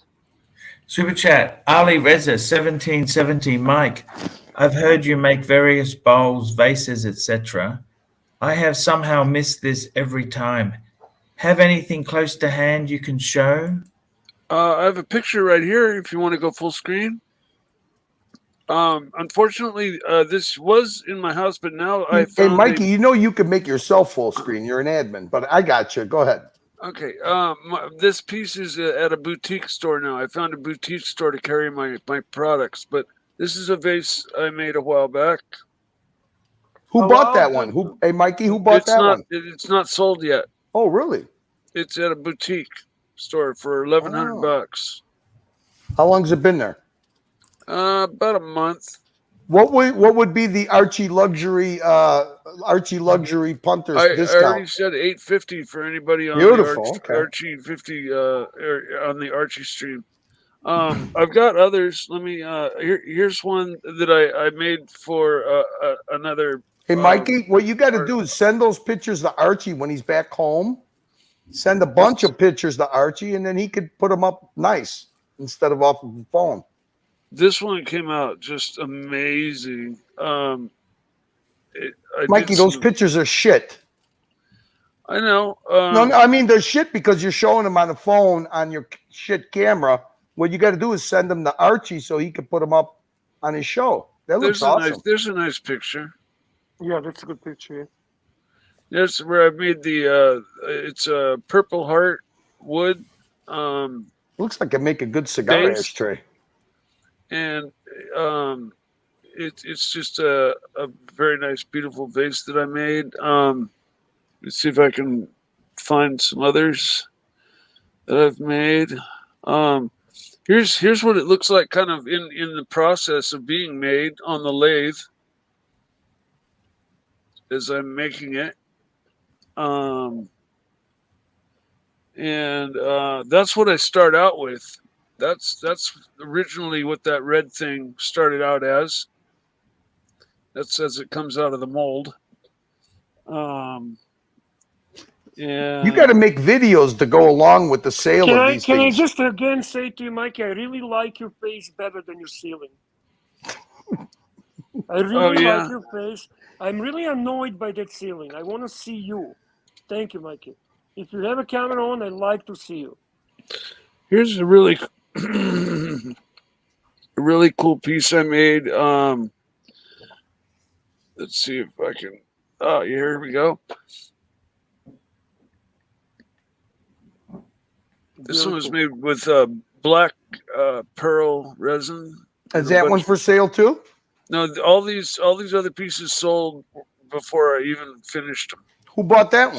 Super chat, Ali Reza, 1770. Mike, I've heard you make various bowls, vases, etc. I have somehow missed this every time. Have anything close to hand you can show? I have a picture right here if you want to go full screen. Unfortunately, this was in my house, but now I found. Hey, Mikey, you know you can make yourself full screen. You're an admin, but I got you. Go ahead. Okay. This piece is at a boutique store now. I found a boutique store to carry my products, but this is a vase I made a while back. Who bought that one? Hey, Mikey, who bought one? It's not sold yet. Oh, really? It's at a boutique store for $1,100. How long's it been there? About a month. What would be the ArchieLuxury punters discount? I already said $850 for anybody on Beautiful. the Archie 50 on the Archie stream. I've got others. Let me here's one that I made for another. Hey, Mikey, what you got to do is send those pictures to Archie when he's back home. Send a bunch of pictures to Archie, and then he could put them up nice instead of off of the phone. This one came out just amazing. Mikey, those pictures are shit. I know. No, I mean they're shit because you're showing them on the phone on your shit camera. What you got to do is send them to Archie so he can put them up on his show. That looks awesome. There's a nice picture. Yeah, that's a good picture. That's where I made the. It's a Purple Heart wood. Looks like it make a good cigar ashtray. And it's just a very nice, beautiful vase that I made. Let's see if I can find some others that I've made. Here's what it looks like, kind of in the process of being made on the lathe as I'm making it. And that's what I start out with. That's originally what that red thing started out as. That's as it comes out of the mold. And You got to make videos to go along with the sale Can of I these can I things. just again say to you, Mikey, I really like your face better than your ceiling. I really like your face. I'm really annoyed by that ceiling. I want to see you. Thank you, Mikey. If you have a camera on, I'd like to see you. Here's a really a really cool piece I made. Let's see if I can. Oh, here we go. This one was made with black pearl resin. Is that one for sale too? No, all these other pieces sold before I even finished them. Who bought that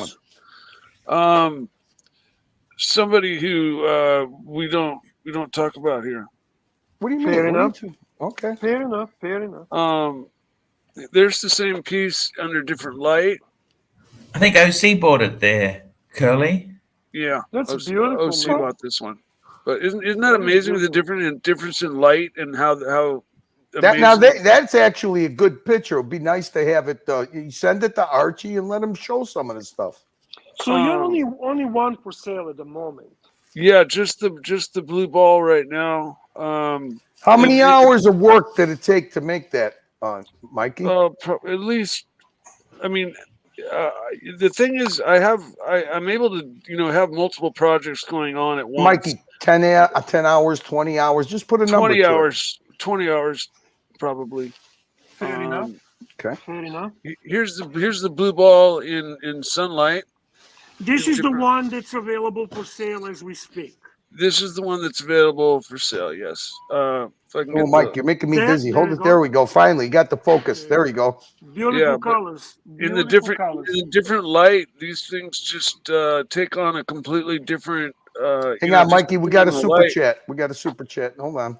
one? Somebody who we don't talk about here. What do you mean? Fair enough. Okay. Fair enough. Fair enough. There's the same piece under different light. I think OC bought it there, Curly. Yeah, That's beautiful. OC Man. bought this one. But isn't that amazing? The difference in light and how that's actually a good picture. It'd be nice to have it. You send it to Archie and let him show some of the stuff. So you're only one for sale at the moment. Yeah, just the blue ball right now. How many hours of work did it take to make that, Mikey? At least, I mean, the thing is, I'm able to have multiple projects going on at once. Mikey, 10 hours, 20 hours. Just put a number. 20 hours. 20 hours, probably. Fair enough. Okay. Fair enough. Here's the blue ball in sunlight. This is the one that's available for sale as we speak. This is the one that's available for sale. Yes. Mike, you're making me dizzy. Hold it. There we go. Finally, you got the focus. There we go. Beautiful colors. In the different light, these things just take on a completely different. Hang on, Mikey. We got a super chat. We got a super chat. Hold on.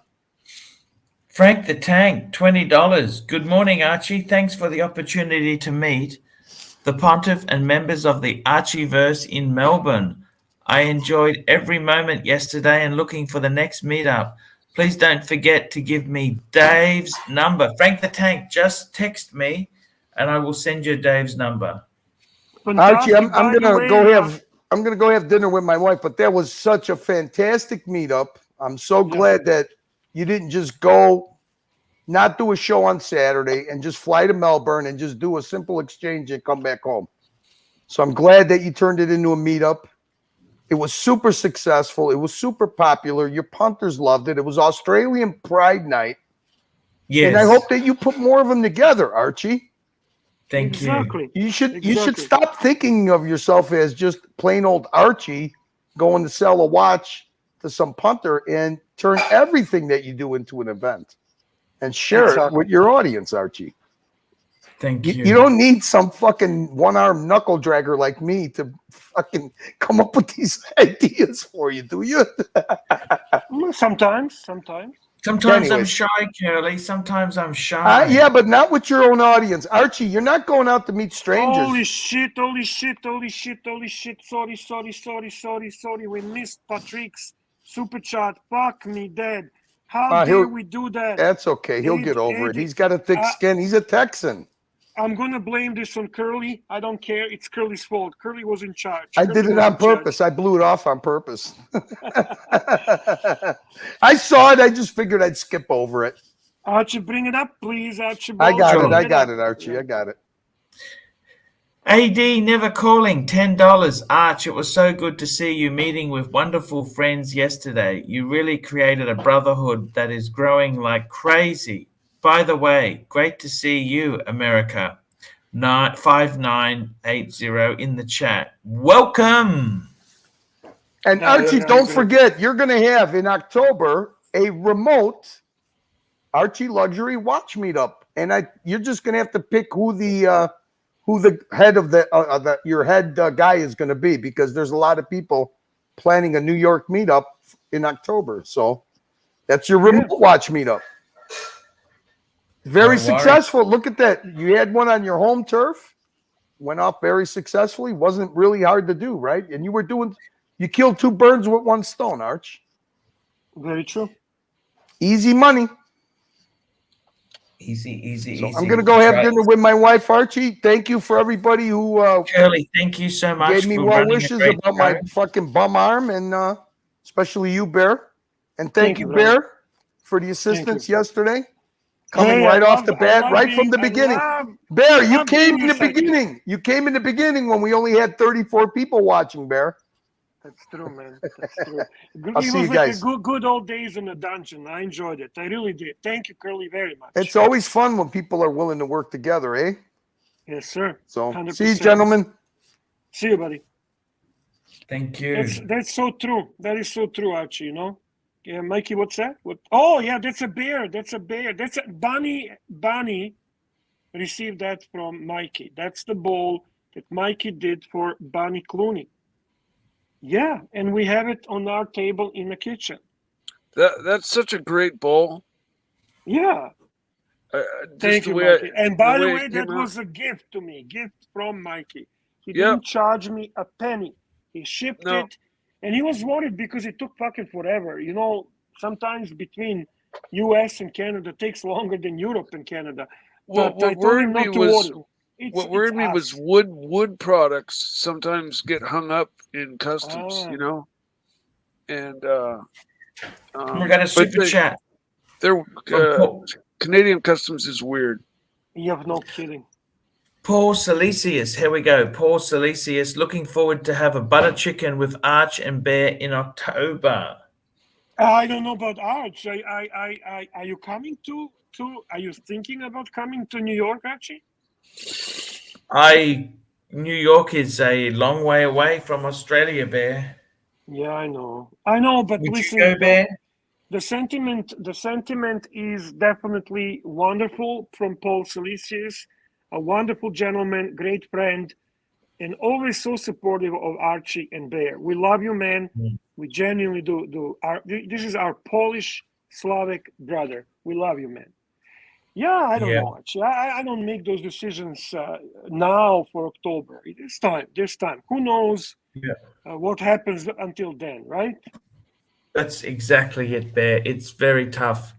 Frank the Tank, $20. Good morning, Archie. Thanks for the opportunity to meet the Pontiff and members of the Archieverse in Melbourne. I enjoyed every moment yesterday and looking for the next meetup. Please don't forget to give me Dave's number. Frank the Tank, just text me and I will send you Dave's number. Archie, I'm gonna go have dinner with my wife, but that was such a fantastic meetup. I'm so glad that you didn't just go, not do a show on Saturday and just fly to Melbourne and just do a simple exchange and come back home. So I'm glad that you turned it into a meetup. It was super successful. It was super popular. Your punters loved it. It was Australian Pride Night. Yes. And I hope that you put more of them together, Archie. Thank you. You should stop thinking of yourself as just plain old Archie going to sell a watch to some punter and turn everything that you do into an event and share it with your audience, Archie. Thank you. You don't need some fucking one-armed knuckle dragger like me to fucking come up with these ideas for you, do you? Sometimes. Sometimes I'm shy, Curly. Sometimes I'm shy. Yeah, but not with your own audience. Archie, you're not going out to meet strangers. Holy shit. Sorry. We missed Patrick's super chat. Fuck me dead. How dare we do that? That's okay. He'll get over it. He's got a thick skin. He's a Texan. I'm going to blame this on Curly. I don't care. It's Curly's fault. Curly was in charge. I did it on purpose. I blew it off on purpose. I saw it. I just figured I'd skip over it. Archie, bring it up, please. Archie, I got it, Archie. I got it. AD never calling, $10. Arch, it was so good to see you meeting with wonderful friends yesterday. You really created a brotherhood that is growing like crazy. By the way, great to see you, America. 5980 in the chat. Welcome. And Archie, don't forget, you're going to have in October a remote ArchieLuxury watch meetup, and you're just going to have to pick who the head of your head guy is going to be, because there's a lot of people planning a New York meetup in October. So that's your remote watch meetup. Very successful. Look at that. You had one on your home turf. went off very successfully. Wasn't really hard to do, right? And you killed 2 birds with 1 stone, Arch. Very true. Easy money. Easy. So I'm gonna go have dinner with my wife, Archie. Thank you for everybody who Curly, thank you so much. gave me for well running a wishes great about show. my fucking bum arm, and especially you, Bear. And thank you, brother. Bear, for the assistance yesterday. Hey, Coming off the I bat, love right from the being- beginning. I love- Bear, you love came being in the your sidekick. beginning. You came in the beginning when we only had 34 people watching, Bear. That's true, man. That's true. I'll It see was you like guys. a good old days in the dungeon. I enjoyed it. I really did. Thank you, Curly, very much. It's always fun when people are willing to work together, eh? Yes, sir. So 100%. see you, gentlemen. See you, buddy. Thank you. That's so true. That is so true, Archie. You know. Yeah, Mikey, what's that? What? Oh, yeah, that's a bear. That's a bear. That's a Bunny. Bunny received that from Mikey. That's the bowl that Mikey did for Bunny Clooney. Yeah, and we have it on our table in the kitchen. That's such a great bowl. Yeah. Just Thank the you, way Mikey. And by the way way, it that came out. was a gift to me. Gift from Mikey. He Yep. didn't charge me a penny. He shipped No. it, and he was worried because it took fucking forever. You know, sometimes between U.S. and Canada takes longer than Europe and Canada. What But I told him not to worry. What worried me was wood products sometimes get hung up in customs, Ah. you know. And We got a super chat. Their Paul. Canadian customs is weird. You have no kidding. Paul Salesius, here we go. Paul Salesius, looking forward to have a butter chicken with Arch and Bear in October. I don't know about Arch. Are you coming to? Are you thinking about coming to New York, Archie? New York is a long way away from Australia, Bear. Yeah, I know, but Would listen, you go, Bear? the sentiment is definitely wonderful from Paul Salesius, a wonderful gentleman, great friend, and always so supportive of Archie and Bear. We love you, man. We genuinely do. This is our Polish Slavic brother. We love you, man. Yeah, I don't know, Archie. I don't make those decisions now for October. There's time. Who knows what happens until then, right? That's exactly it, Bear. It's very tough.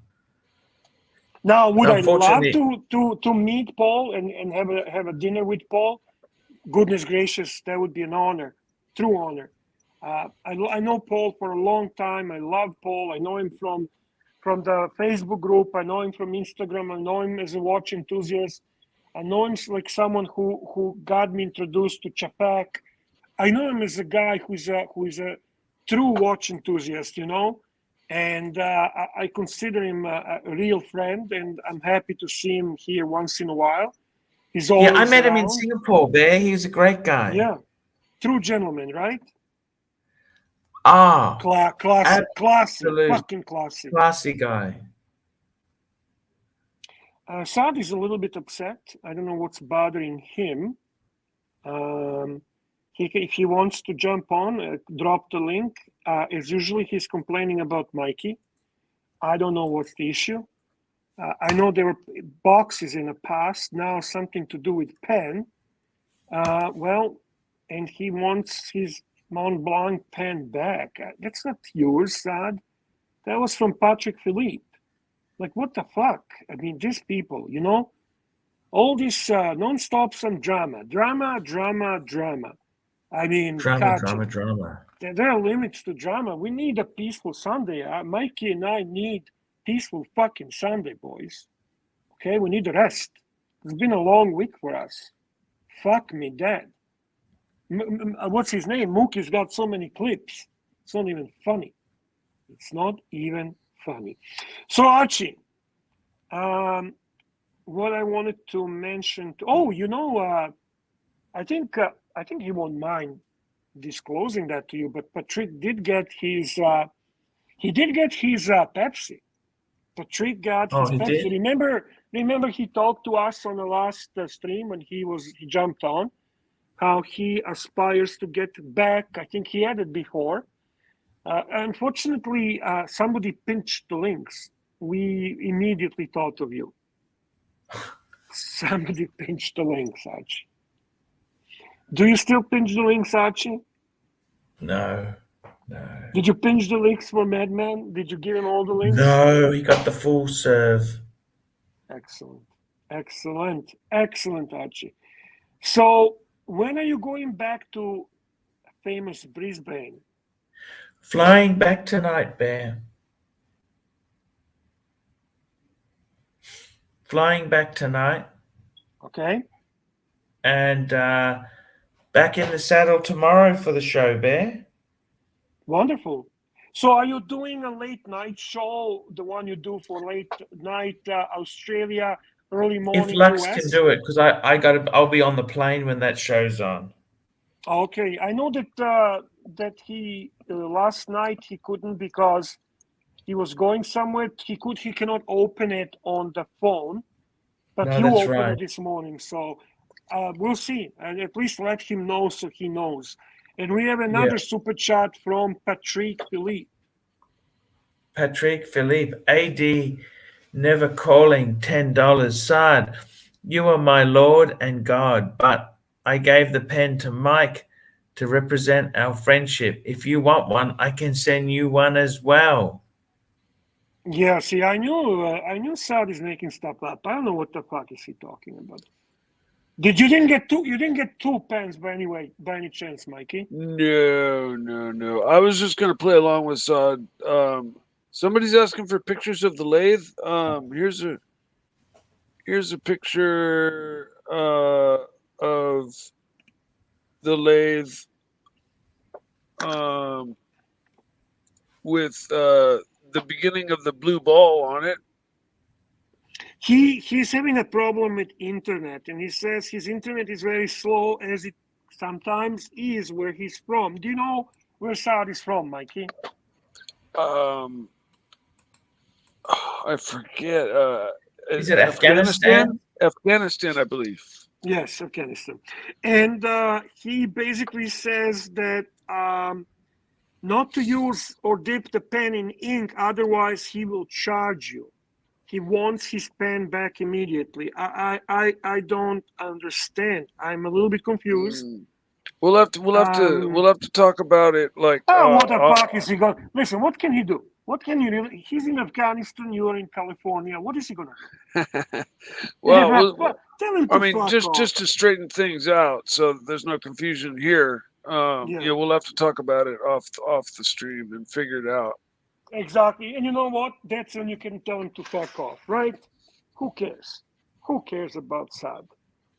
Now, would I love Unfortunately- to meet Paul and have a dinner with Paul? Goodness gracious, that would be an honor, true honor. I know Paul for a long time. I love Paul. I know him from the Facebook group. I know him from Instagram. I know him as a watch enthusiast. I know him like someone who got me introduced to Chapak. I know him as a guy who is a true watch enthusiast, you know, and I consider him a real friend, and I'm happy to see him here once in a while. He's always I met him in around. Singapore, Bear. He's a great guy. Yeah, true gentleman, right? Classic, fucking classic. classy guy. Saad is a little bit upset. I don't know what's bothering him. If he wants to jump on, drop the link. As usually, he's complaining about Mikey. I don't know what's the issue. I know there were boxes in the past. Now something to do with pen. And he wants his Mont Blanc pen back. That's not yours, Saad. That was from Patrick Philippe. Like, what the fuck? I mean, these people, you know, all this non-stop some drama. I mean, Drama. There are limits to drama. We need a peaceful Sunday. Mikey and I need peaceful fucking Sunday, boys. Okay, we need rest. It's been a long week for us. Fuck me dead. What's his name? Mookie's got so many clips. It's not even funny. It's not even funny. So, Archie, what I wanted to mention. I think he won't mind disclosing that to you. But Patrick did get his. He did get his Pepsi. Patrick got his Pepsi. Did? Remember, he talked to us on the last stream when he jumped on. How he aspires to get back. I think he had it before. Unfortunately, somebody pinched the links. We immediately thought of you. Somebody pinched the links, Archie. Do you still pinch the links, Archie? No, no. Did you pinch the links for Madman? Did you give him all the links? No, he got the full serve. Excellent. Excellent. Excellent, Archie. So when are you going back to famous Brisbane? Flying back tonight, Bear. Flying back tonight. Okay. And back in the saddle tomorrow for the show, Bear. Wonderful. So are you doing a late night show, the one you do for late night Australia, early morning If Lux US? can do it, because I'll be on the plane when that show's on. Okay, I know that he last night he couldn't because he was going somewhere. He cannot open it on the phone, but No, you that's opened right. it this morning. So we'll see, and at least let him know so he knows. And we have another super chat from Patrick Philippe. Patrick Philippe, AD, never calling $10. Sad, you are my Lord and God, but I gave the pen to Mike to represent our friendship. If you want one, I can send you one as well. Yeah, see, I knew Sad is making stuff up. I don't know what the fuck is he talking about. You didn't get two pens by any chance, Mikey? No. I was just gonna play along with Saad. Somebody's asking for pictures of the lathe. Here's a picture of the lathe with the beginning of the blue ball on it. He's having a problem with internet, and he says his internet is very slow, as it sometimes is where he's from. Do you know where Saad is from, Mikey? I forget. Is it Afghanistan? Afghanistan, I believe. Yes, Afghanistan. And he basically says that not to use or dip the pen in ink, otherwise he will charge you. He wants his pen back immediately. I don't understand. I'm a little bit confused. We'll have to talk about it. Like, what the fuck is he going? Listen, what can he do? What can you do? He's in Afghanistan. You're in California. What is he gonna do? Well, tell him to I mean, fuck just off. to straighten things out, so there's no confusion here. Yeah, we'll have to talk about it off the stream and figure it out. Exactly. And you know what? That's when you can tell him to fuck off, right? Who cares? Who cares about Saad?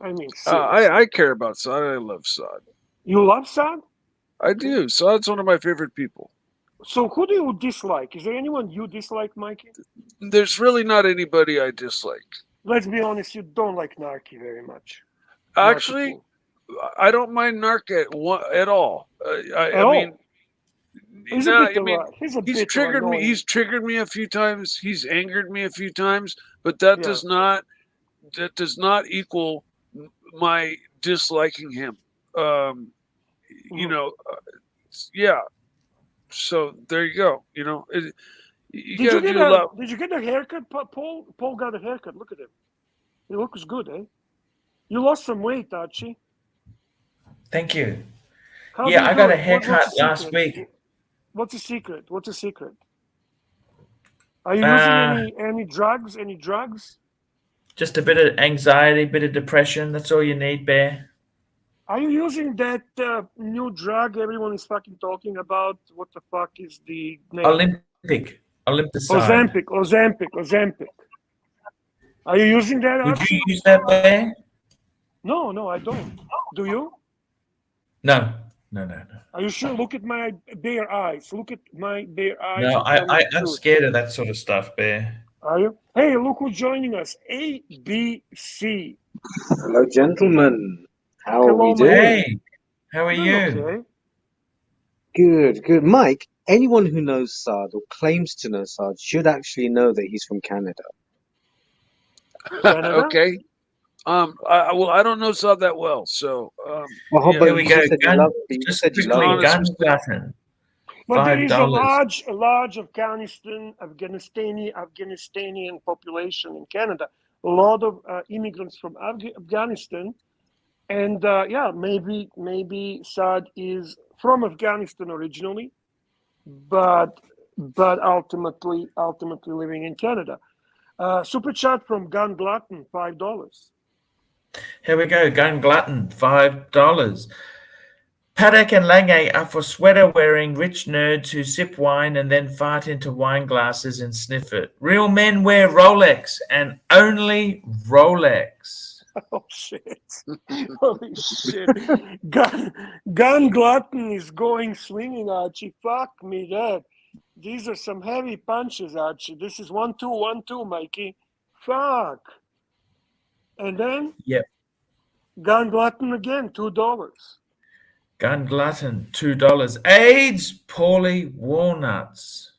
I mean, I care about Saad. I love Saad. You love Saad? I do. Saad's one of my favorite people. So who do you dislike? Is there anyone you dislike, Mikey? There's really not anybody I dislike. Let's be honest, you don't like Narky very much. Actually, I don't mind Narc at all. I mean, he's triggered me. He's triggered me a few times. He's angered me a few times, but that does not equal my disliking him. You know, yeah. So there you go. You know, did you get a haircut, Paul? Paul got a haircut. Look at him. He looks good, eh? You lost some weight, Archie. Thank you. Yeah, I got a haircut last week. What's the secret? Are you using any drugs? Any drugs? Just a bit of anxiety, bit of depression. That's all you need, Bear. Are you using that new drug everyone is fucking talking about? What the fuck is the name? Olympic. Ozempic. Are you using that, Archie? Would you use that, Bear? No, I don't. Do you? No. Are you sure? Look at my bare eyes. Look at my bare eyes. No, I'm scared of that sort of stuff, Bear. Are you? Hey, look who's joining us. ABC. Hello, gentlemen. How are we doing? Hey, how are you? Okay. Good. Mike, anyone who knows Saad or claims to know Saad should actually know that he's from Canada. Okay. I don't know Saad that well, so. Here we go. Just quickly, gun button. But there is a large Afghanistani population in Canada. A lot of immigrants from Afghanistan And yeah, maybe Saad is from Afghanistan originally, but ultimately living in Canada. Super chat from Gun Glutton, $5. Here we go. Gun Glutton, $5. Paddock and Lange are for sweater-wearing rich nerds who sip wine and then fart into wine glasses and sniff it. Real men wear Rolex and only Rolex. Oh shit! Holy shit! Gun Glutton is going swinging, Archie. Fuck me, dead. These are some heavy punches, Archie. This is 1-2, 1-2, Mikey. Fuck. And then Yep. Gun Glutton again, $2. Gun Glutton, $2. AIDS, Paulie Walnuts.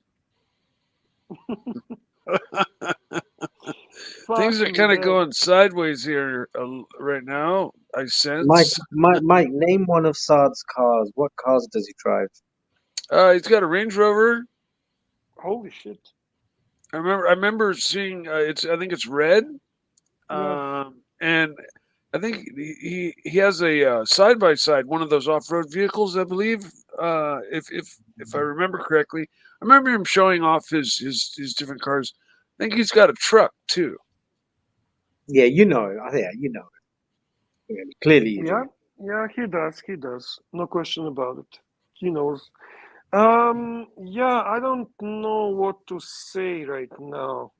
Things are Fuck kind me, of dead. going sideways here right now. I sense. Mike, name one of Saad's cars. What cars does he drive? He's got a Range Rover. Holy shit! I remember seeing. I think it's red. Yeah. And I think he has a side by side, one of those off road vehicles, I believe. If I remember correctly, I remember him showing off his different cars. I think he's got a truck too. Yeah, you know it. Yeah, you know it. Yeah, clearly you do. Yeah, he does. He does. No question about it. He knows. Yeah, I don't know what to say right now.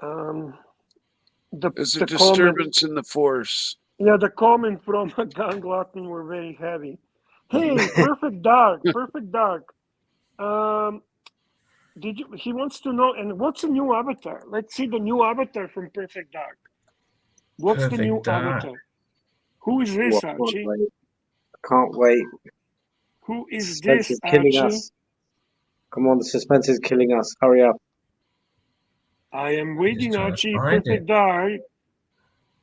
There's a the disturbance in the force. Yeah, the comment from Gun Glutton were very heavy. Hey, Perfect Dark. He wants to know, and what's a new avatar? Let's see the new avatar from Perfect Dark. What's the new avatar? Who is this, Archie? I can't wait. Who is Suspense this, is killing Archie? us. Come on, the suspense is killing us. Hurry up. I am waiting, Archie. find Perfect it. Dark.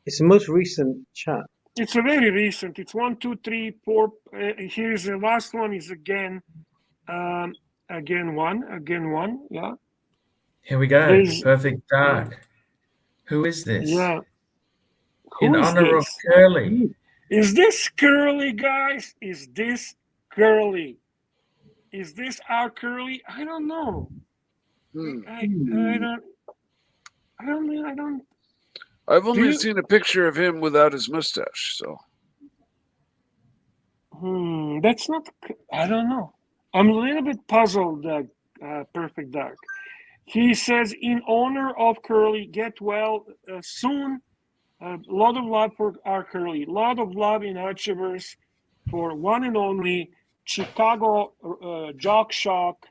It's the most recent chat. It's a very recent. It's 1, 2, 3, 4. Here's the last one. Is again one. Yeah. Here we go. There's- Perfect Dark. Who is this? Yeah. In Who is honor of this? Curly. Is this Curly, guys? Is this Curly? Is this our Curly? I don't know. I don't. I've only seen a picture of him without his mustache, so. That's not. I don't know. I'm a little bit puzzled. Perfect Dark. He says, in honor of Curly, get well soon. A lot of love for our Curly. A lot of love in Archieverse for one and only Chicago Jock Shock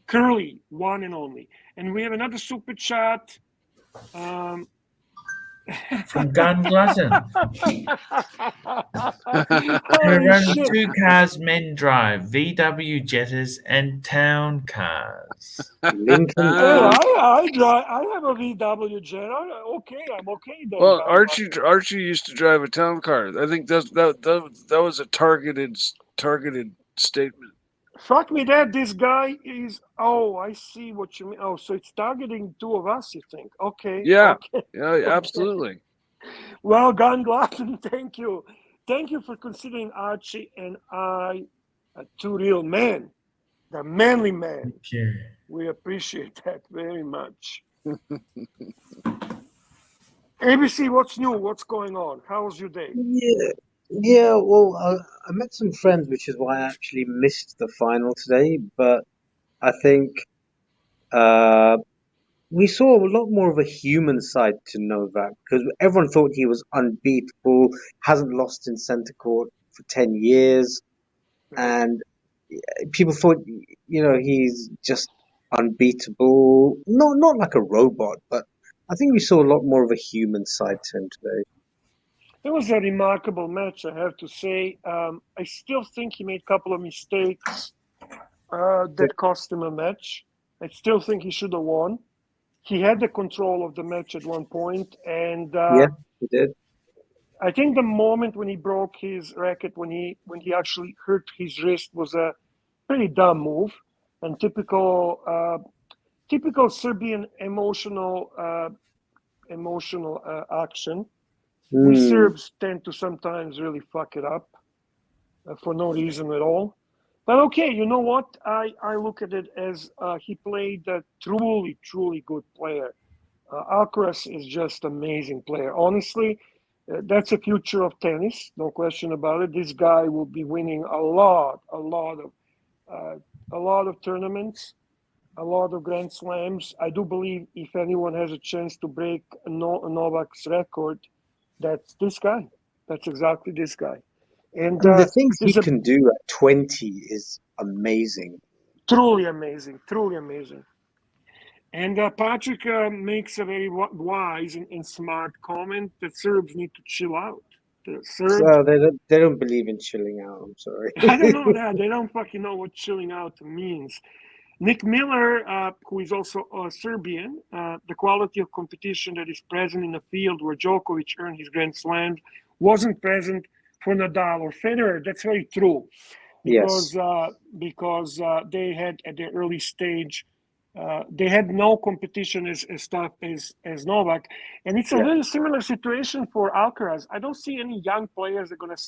Curly, one and only. And we have another super chat. From Gun Glutton. There are only two cars men drive, VW Jettas and town cars. Lincoln. I have a VW Jetta. I'm okay then. Well, Archie used to drive a town car. I think that was a targeted statement. Fuck me, Dad. This guy is. Oh, I see what you mean. Oh, so it's targeting two of us, you think? Okay. Yeah. Okay. Yeah, absolutely. Well, Gun Glutton, thank you. Thank you for considering Archie and I two real men. The manly man. Thank you. We appreciate that very much. ABC, what's new? What's going on? How's your day? Yeah. Well, I met some friends, which is why I actually missed the final today. But I think we saw a lot more of a human side to Novak because everyone thought he was unbeatable, hasn't lost in center court for 10 years, and people thought, he's just unbeatable. Not like a robot, but I think we saw a lot more of a human side to him today. It was a remarkable match, I have to say. I still think he made a couple of mistakes that cost him a match. I still think he should have won. He had the control of the match at one point, and he did. I think the moment when he broke his racket, when he actually hurt his wrist, was a pretty dumb move and typical Serbian emotional action. We Mm. Serbs tend to sometimes really fuck it up for no reason at all. But okay, you know what? I look at it as he played a truly, truly good player. Alcaraz is just amazing player. Honestly, that's the future of tennis, no question about it. This guy will be winning a lot of tournaments, a lot of Grand Slams. I do believe if anyone has a chance to break Novak's record, that's this guy. That's exactly this guy. And I mean, the things he there's a can do at 20 is amazing. truly amazing, truly amazing. And Patrick makes a very wise and smart comment that Serbs need to chill out. The Serbs, So they don't believe in chilling out. I'm sorry. I don't know that. They don't fucking know what chilling out means. Nick Miller, who is also Serbian, the quality of competition that is present in a field where Djokovic earned his Grand Slam wasn't present for Nadal or Federer. That's very true, because Yes. they had at the early stage, they had no competition as tough as Novak, and it's a Yeah. very similar situation for Alcaraz. I don't see any young players that are going to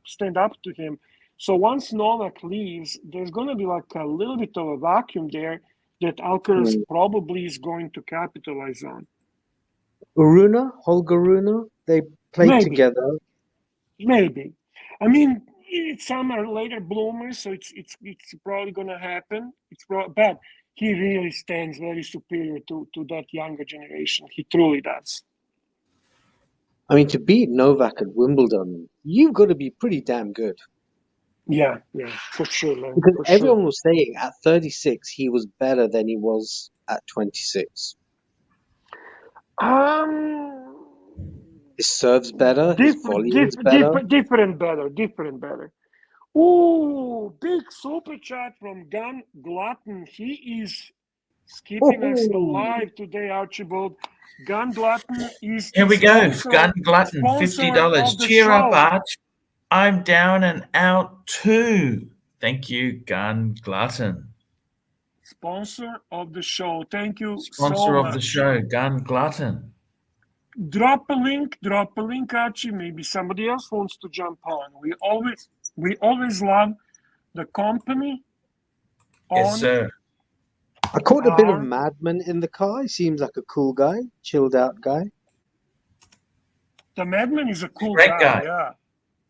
stand up to him. So once Novak leaves, there's going to be like a little bit of a vacuum there that Alcaraz probably is going to capitalize on. Holger Rune, they played Maybe. together. Maybe. I mean, some are later bloomers, so it's probably going to happen. But he really stands very superior to that younger generation. He truly does. I mean, to beat Novak at Wimbledon, you've got to be pretty damn good. Yeah, for sure, man. Because For everyone sure. was saying at 36 he was better than he was at 26. His serve's better, his volleying's better. Different better. Ooh, big super chat from Gun Glutton. He is keeping us alive today, Archibald. Gun Glutton is Here we go. sponsor Gun Glutton, sponsor $50. of the Cheer up, show. Arch. I'm down and out too. Thank you, Gun Glutton. Sponsor of the show. Thank you Sponsor so of much. the show, Gun Glutton. Drop a link, Archie. Maybe somebody else wants to jump on. We always love the company. Yes, sir. I caught a bit of Madman in the car. He seems like a cool guy, chilled out guy. The Madman is a cool Great guy. Yeah.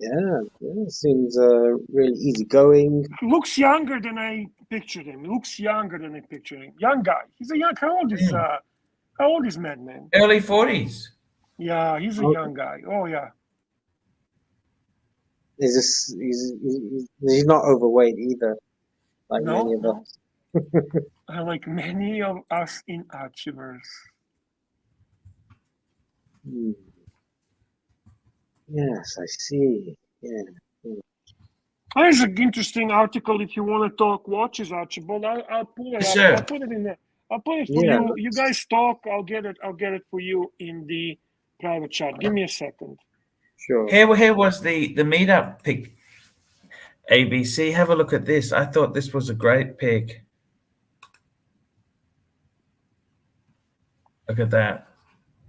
Yeah, seems really easygoing. Looks younger than I pictured him. Young guy. He's a young. How old is Madman? Early 40s. Yeah, he's a young guy. Oh yeah. He's not overweight either, like many of us. Like many of us in Archieverse. Yes, I see. Yeah. There's an interesting article if you want to talk watches, Archibald. I'll pull it Yes, up. sir. I'll put it in there. I'll put it for you. You guys talk. I'll get it for you in the private chat. Give me a second. Sure. Here was the meetup pick. ABC, have a look at this. I thought this was a great pick. Look at that.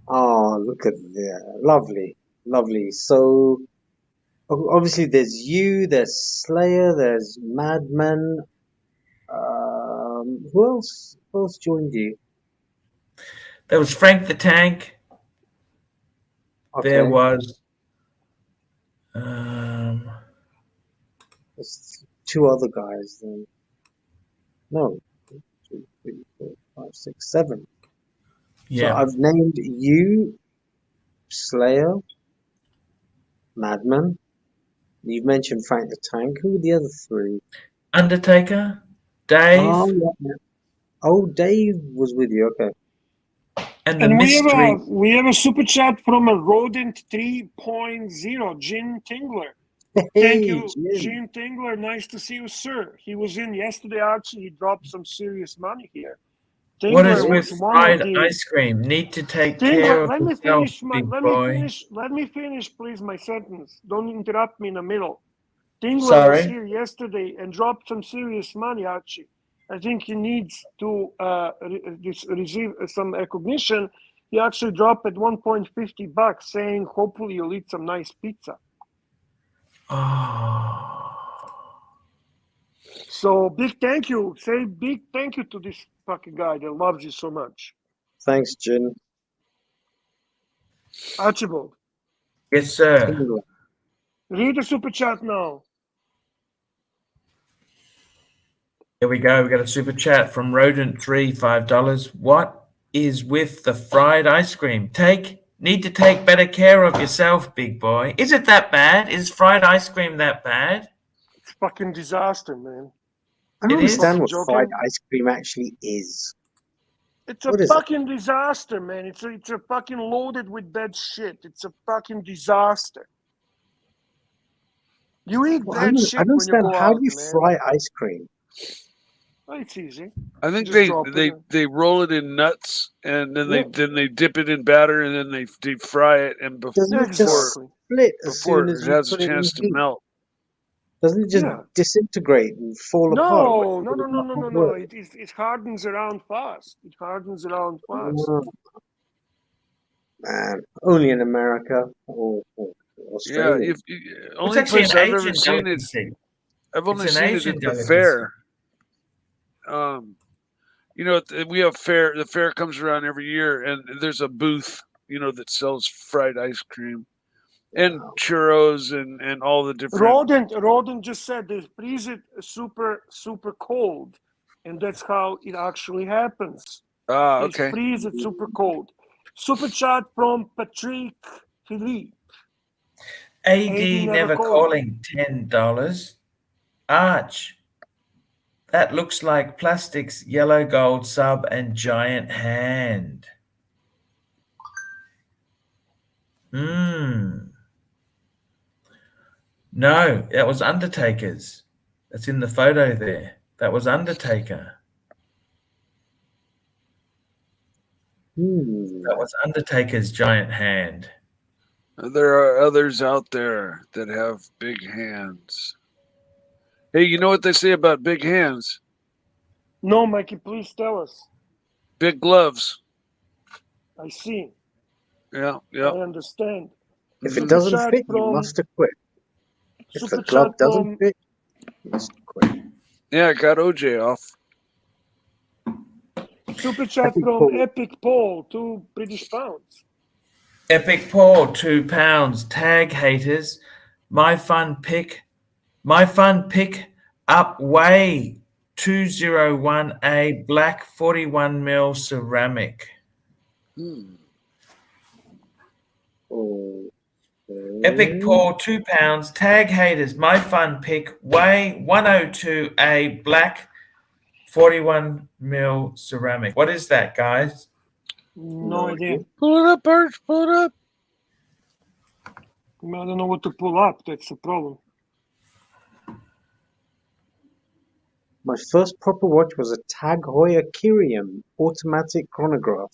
Oh, look at that. Lovely. So, obviously there's you, there's Slayer, there's Madman. Who else joined you? There was Frank the Tank. Okay. There was There's two other guys then. No. 1, 2, 3, 4, 5, 6, 7. yeah. So I've named you, Slayer, Madman. You've mentioned Frank the Tank. Who were the other 3? Undertaker, Dave, Dave was with you. Okay. and mystery. We have a super chat from a Rodent 3.0, Jim Tingler. Thank you, Jim Tingler. Nice to see you, sir. He was in yesterday, Archie. He dropped some serious money here. Tingler What is with fried ice cream? Need to take care of yourself, big boy. Let me finish, please, my sentence. Don't interrupt me in the middle. Tingler was here yesterday and dropped some serious money, Archie. I think he needs to receive some recognition He actually dropped at $1.50, saying, "Hopefully you'll eat some nice pizza." Oh. So big thank you. Say big thank you to this fucking guy that loves you so much. Thanks, Jin. Archibald, Yes, sir. England. read the super chat now. Here we go. We got a super chat from Rodent3, $5. What is with the fried ice cream? Need to take better care of yourself, big boy. Is it that bad? Is fried ice cream that bad? It's fucking disaster, man. I don't It is? understand what Joking? fried ice cream actually is. It's a What is it? fucking disaster, man. It's a fucking loaded with bad shit. It's a fucking disaster. You eat Well, I bad don't shit when you understand. go How out, do you man. fry ice cream? Oh, it's easy. I think Just drop it in. they roll it in nuts and then Yeah. they dip it in batter and then they deep fry it and Doesn't it just Exactly. split as before soon as it you has a put it in chance to heat? melt. Doesn't it just Yeah. disintegrate and fall apart? No. It hardens around fast. It hardens around fast. Oh, man, only in America or Australia. Yeah, It's only actually place an I've ever Asian seen it. delicacy. I've only It's an seen it Asian at the delicacy. fair. We have fair. The fair comes around every year, and there's a booth, that sells fried ice cream and churros and all the different. Rodent just said they freeze it super cold, and that's how it actually happens. They Okay. freeze it super cold. Super chat from Patrick Philippe. AD never calling $10. Arch. That looks like plastic's yellow gold sub and giant hand. No, that was Undertaker's. That's in the photo there. That was Undertaker. That was Undertaker's giant hand. There are others out there that have big hands. Hey, you know what they say about big hands? No, Mikey, please tell us. Big gloves. I see. Yeah. I understand. If it doesn't fit, you must have quit. If the glove doesn't fit, you must quit. Yeah, I got OJ off. Super chat from Epic Paul, 2 British pounds. Epic Paul, £2. Tag haters. My fun pick up way 201A black 41mm ceramic. Epic Paul, £2. Tag haters. My fun pick way 102A black 41mm ceramic. What is that, guys? No idea. Pull it up, Arch. Pull it up. I don't know what to pull up. That's the problem. My first proper watch was a Tag Heuer Kyrium automatic chronograph.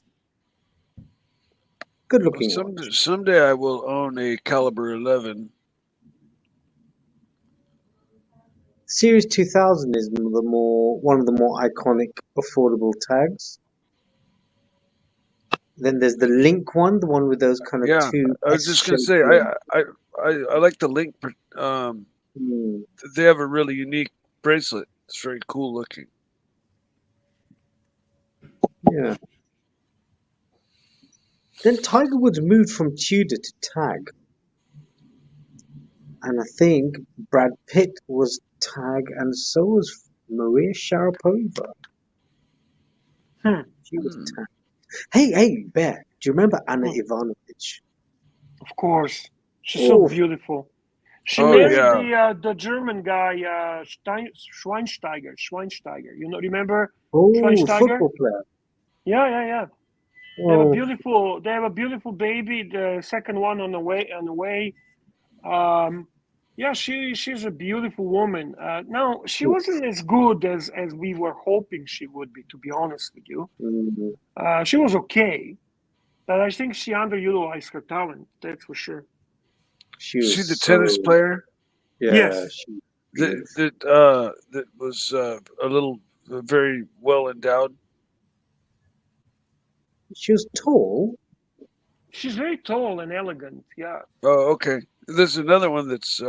Good looking watch. Someday I will own a caliber 11. Series 2000 is one of the more iconic, affordable tags. Then there's the Link one, the one with those kind of two. I was just gonna say I like the Link. They have a really unique bracelet. It's very cool looking. Yeah. Then Tiger Woods moved from Tudor to Tag. And I think Brad Pitt was Tag, and so was Maria Sharapova. She was Tag. Hey, Bear, do you remember Anna Ivanovic? Of course. She's so beautiful. She married the German guy, Schweinsteiger. Remember Schweinsteiger? Football player. Yeah. They have a beautiful baby. The second one on the way. She's a beautiful woman. Now she wasn't as good as we were hoping she would be, to be honest with you. She was okay, but I think she underutilized her talent. That's for sure. She the tennis player. Yeah, yes. That was a little very well endowed. She was tall. She's very tall and elegant. Yeah. Oh, okay. There's another one that's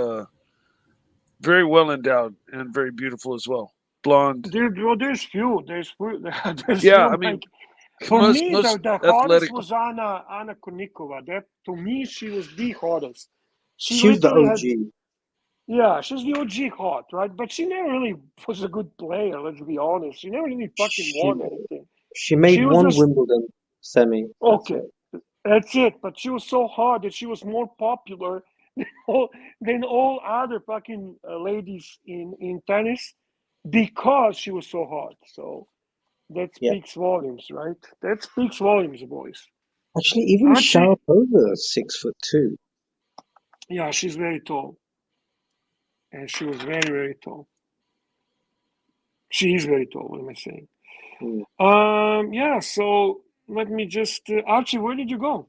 very well endowed and very beautiful as well. Blonde. There's few. There's Yeah, few. I mean, Like, for most me, most the hottest athletic. was Anna Kournikova. That, to me, she was the hottest. She She was the literally had. OG. Yeah, she's the OG hot, right? But she never really was a good player. Let's be honest. She never really fucking She won anything. she made She was one just Wimbledon semi. That's okay. it. That's it. But she was so hot that she was more popular than all other fucking ladies in tennis because she was so hot. So that Yeah. speaks volumes, right? That speaks volumes, boys. Actually, even Archie, Sharapova, 6'2". yeah, she's very tall, and she was very, very tall. She is very tall. What am I saying? Mm. Yeah. So let me just, Archie, where did you go?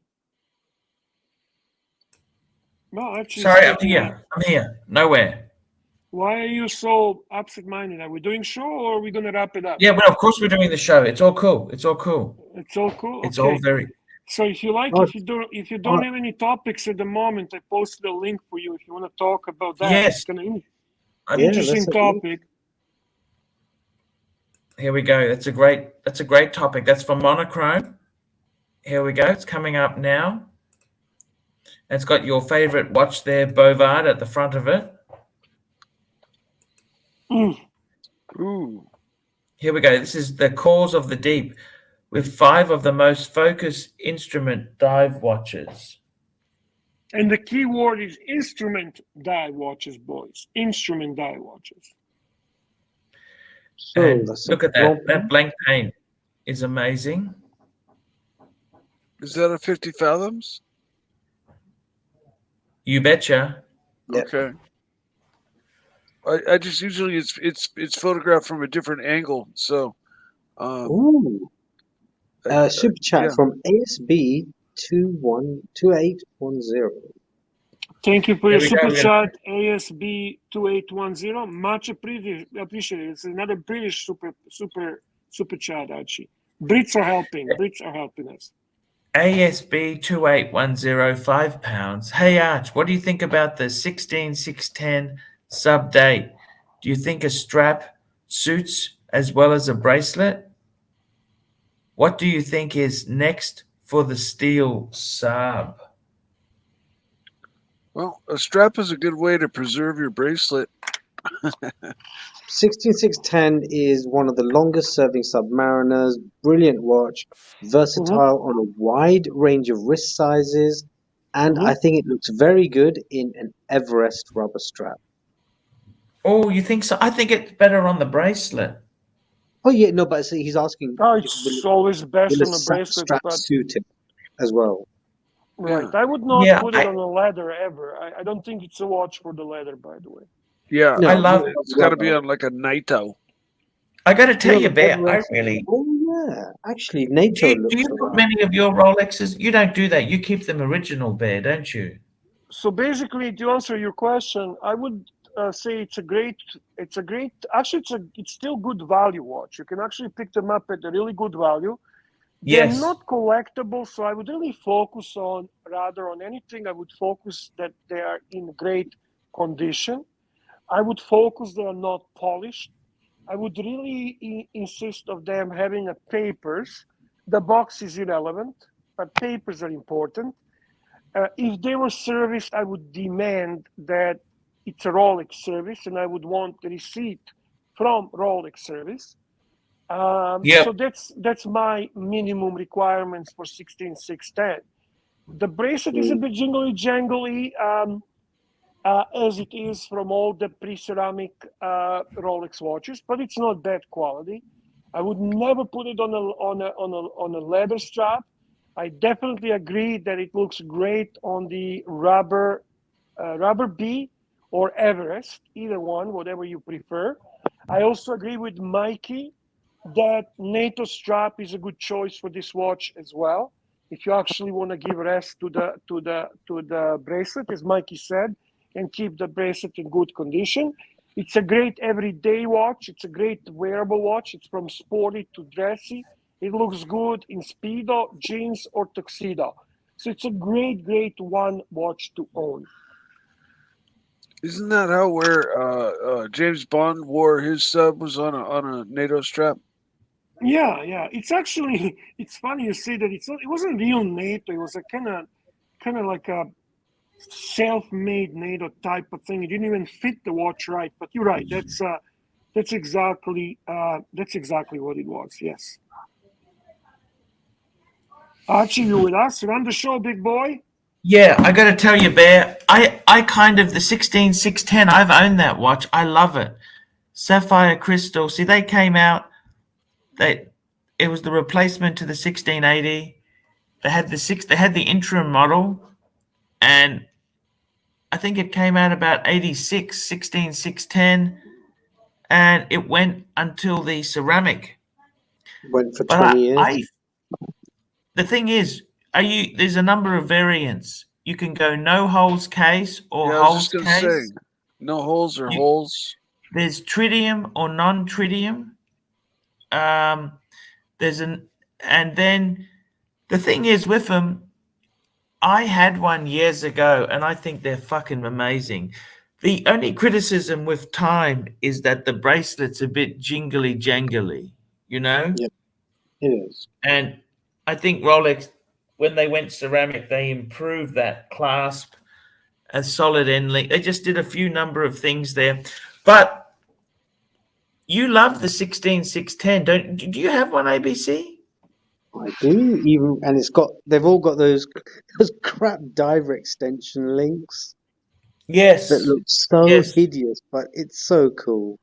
No, Archie's Sorry, I'm taking. here. I'm here. Nowhere. Why are you so absent-minded? Are we doing show or are we gonna wrap it up? Yeah, well, of course we're doing the show. It's all cool. It's all cool. It's all cool. It's Okay. all very. So if you like, Oh, if you don't have any topics at the moment, I posted a link for you if you want to talk about that. Yes. It's an I'm- Yeah, interesting that's okay. topic. Here we go. That's a great topic. That's for monochrome. Here we go. It's coming up now. It's got your favorite watch there, Bovard, at the front of it. Ooh. Here we go. This is the Cause of the Deep with 5 of the most focused instrument dive watches. And the key word is instrument dive watches, boys. Instrument dive watches. So And that's look a at that. long That blank pane is amazing. Is that a 50 fathoms? You betcha. Yep. Okay. I just usually it's photographed from a different angle. So Ooh. Super chat yeah. from ASB 2810. Thank you for Here your we go. super We're chat, ASB 2810. Much appreciated. It's another British super chat, Archie. Brits are helping. Brits are helping us. ASB 2810, £5. Hey Arch, what do you think about the 16610 sub date? Do you think a strap suits as well as a bracelet? What do you think is next for the steel sub? Well, a strap is a good way to preserve your bracelet. 16610 is one of the longest serving submariners. Brilliant watch, versatile on a wide range of wrist sizes, and I think it looks very good in an Everest rubber strap. Oh, you think so? I think it's better on the bracelet. Oh yeah, no, but see, he's asking Oh, it's always best will on a a bracelet, strap but suit it as well. right. Yeah. I would not Yeah, put it on a leather ever. I don't think it's a watch for the leather, by the way. Yeah, No, I love it's got to be on like a Naito. I got to tell No, you, Bear, I Everest. really. Oh yeah, actually, Do NATO you looks put alright. many of your Rolexes? You don't do that. You keep them original, Bear, don't you? So basically, to answer your question, I would say actually it's still good value watch. You can actually pick them up at a really good value. They're Yes. not collectible, so I would really focus on anything. I would focus that they are in great condition. I would focus they are not polished. I would really insist of them having a papers. The box is irrelevant, but papers are important. If they were serviced, I would demand that it's a Rolex service, and I would want the receipt from Rolex service. Yep. So that's my minimum requirements for 16610. The bracelet is a bit jangly, as it is from all the pre-ceramic Rolex watches, but it's not bad quality. I would never put it on a leather strap. I definitely agree that it looks great on the rubber B or Everest, either one, whatever you prefer. I also agree with Mikey that NATO strap is a good choice for this watch as well. If you actually want to give rest to the bracelet, as Mikey said, and keep the bracelet in good condition. It's a great everyday watch. It's a great wearable watch. It's from sporty to dressy. It looks good in Speedo, jeans, or tuxedo. So it's a great one watch to own. Isn't that how where James Bond wore his sub was on a NATO strap? Yeah. It's actually, it's funny you say that. It wasn't real NATO. It was a kind of like a self-made NATO type of thing. It didn't even fit the watch right. But you're right. That's exactly what it was. Yes. Archie, you with us? Run the show, big boy. Yeah, I got to tell you, Bear, I kind of, the 16610, I've owned that watch. I love it. Sapphire crystal. See, they came out, it was the replacement to the 1680. They had the interim model, and I think it came out about 86, 16610, and it went until the ceramic. Went for But 20 years. the thing is, there's a number of variants. You can go no holes case or Yeah, I was holes just gonna case. say, no holes or holes. There's tritium or non-tritium. And then the thing is with them, I had one years ago, and I think they're fucking amazing. The only criticism with time is that the bracelet's a bit jingly jangly, you know? Yep, it is. And I think Rolex, when they went ceramic, they improved that clasp, a solid end link. They just did a few number of things there. But you love the 16610, do you have one, ABC? I do, and they've all got those crap diver extension links Yes. that look so Yes. hideous, but it's so cool.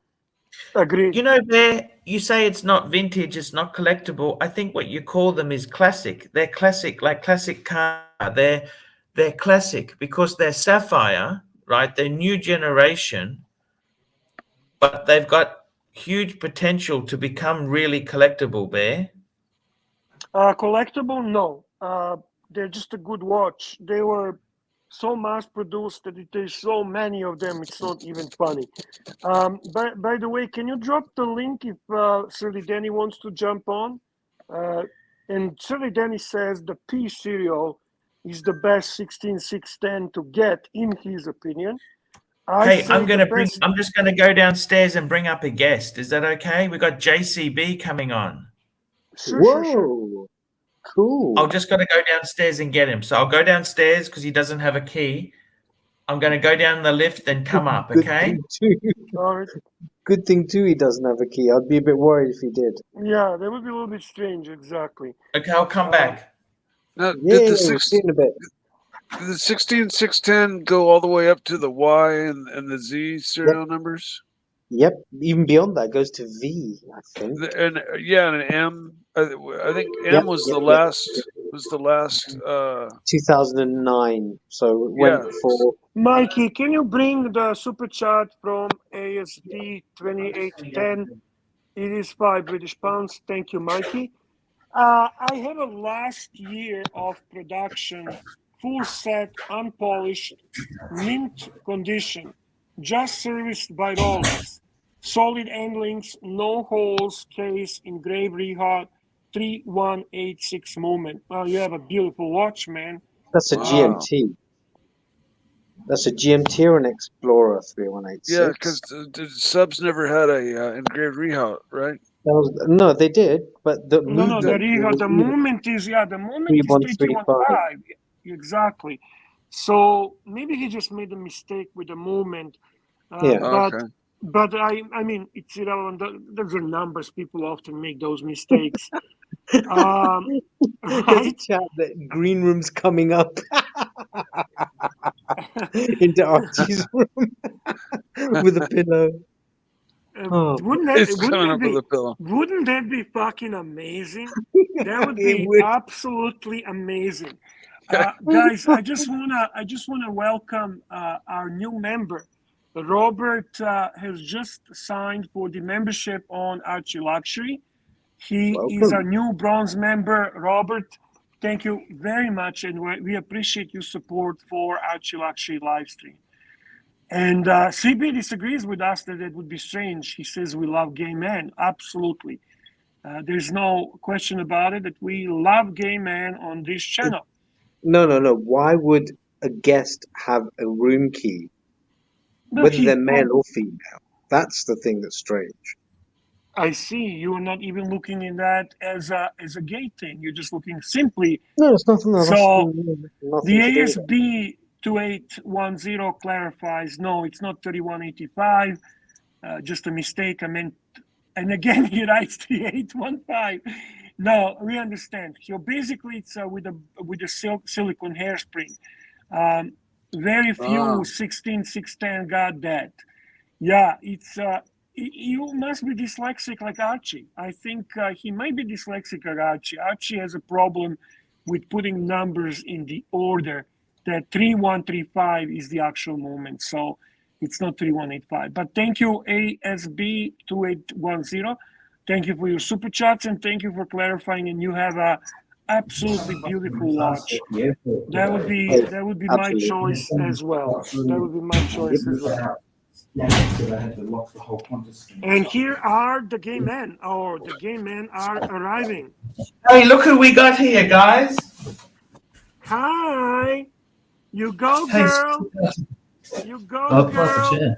Agreed. You know, Bear, you say it's not vintage, it's not collectible. I think what you call them is classic. They're classic, like classic car. They're classic because they're sapphire, right? They're new generation, but they've got huge potential to become really collectible, Bear. Collectible? No. They're just a good watch. They were so mass produced that there's so many of them, it's not even funny. By the way, can you drop the link if Shirley Danny wants to jump on? And Shirley Danny says the P serial is the best 16610 to get, in his opinion. I'm just gonna go downstairs and bring up a guest. Is that okay? We got JCB coming on. Whoa, cool. I'll just got to go downstairs and get him. So I'll go downstairs because he doesn't have a key. I'm going to go down the lift and come up, okay? All right. Good thing too he doesn't have a key. I'd be a bit worried if he did. Yeah, that would be a little bit strange, exactly. Okay, I'll come back. Now, Yeah, did we'll see in a bit. the 16610 go all the way up to the Y and the Z serial numbers? Yep, even beyond that goes to V, I think. And an M. I think M was the last. Was the last. 2009. So it went for. Mikey, can you bring the super chat from ASD 2810? It is £5 British. Thank you, Mikey. I have a last year of production, full set, unpolished, mint condition, just serviced by Rolex. Solid end links, no holes, case, engraved rehaut, 3186 movement. Well, you have a beautiful watch, man. That's a GMT. That's a GMT or an Explorer 3186. Yeah, because the subs never had a engraved rehaut, right? No, they did, but the the movement is 3115. Exactly. So maybe he just made a mistake with the movement. But I mean, it's irrelevant. Those are numbers. People often make those mistakes. Right? Chat that green room's coming up into Archie's room with a pillow. Wouldn't that be fucking amazing? That would be absolutely amazing. Guys, I just wanna welcome our new member. Robert has just signed for the membership on ArchieLuxury. He is our new bronze member. Robert, thank you very much, and we appreciate your support for ArchieLuxury Livestream. And CB disagrees with us that it would be strange. He says we love gay men. Absolutely. There's no question about it that we love gay men on this channel. No. Why would a guest have a room key, No, whether they're male or female? That's the thing that's strange. I see. You are not even looking in that as a gate thing. You're just looking simply. No, it's nothing. So nothing the to do with ASB 2810 clarifies. No, it's not 3185. Just a mistake. I meant, and again he writes 3815. No, we understand. So basically, it's with a silicone hairspring. Very few 16 610 got that. Yeah, it's you must be dyslexic like Archie. I think he might be dyslexic like Archie. Archie has a problem with putting numbers in the order. That 3135 is the actual moment, so it's not 3185. But thank you, ASB 2810. Thank you for your super chats and thank you for clarifying. And you have a absolutely beautiful watch. That would be my choice as well. That would be my choice as well. And here are the gay men. Oh, the gay men are arriving. Hey, look who we got here, guys. Hi. You go, Hey, girl. You go, girl.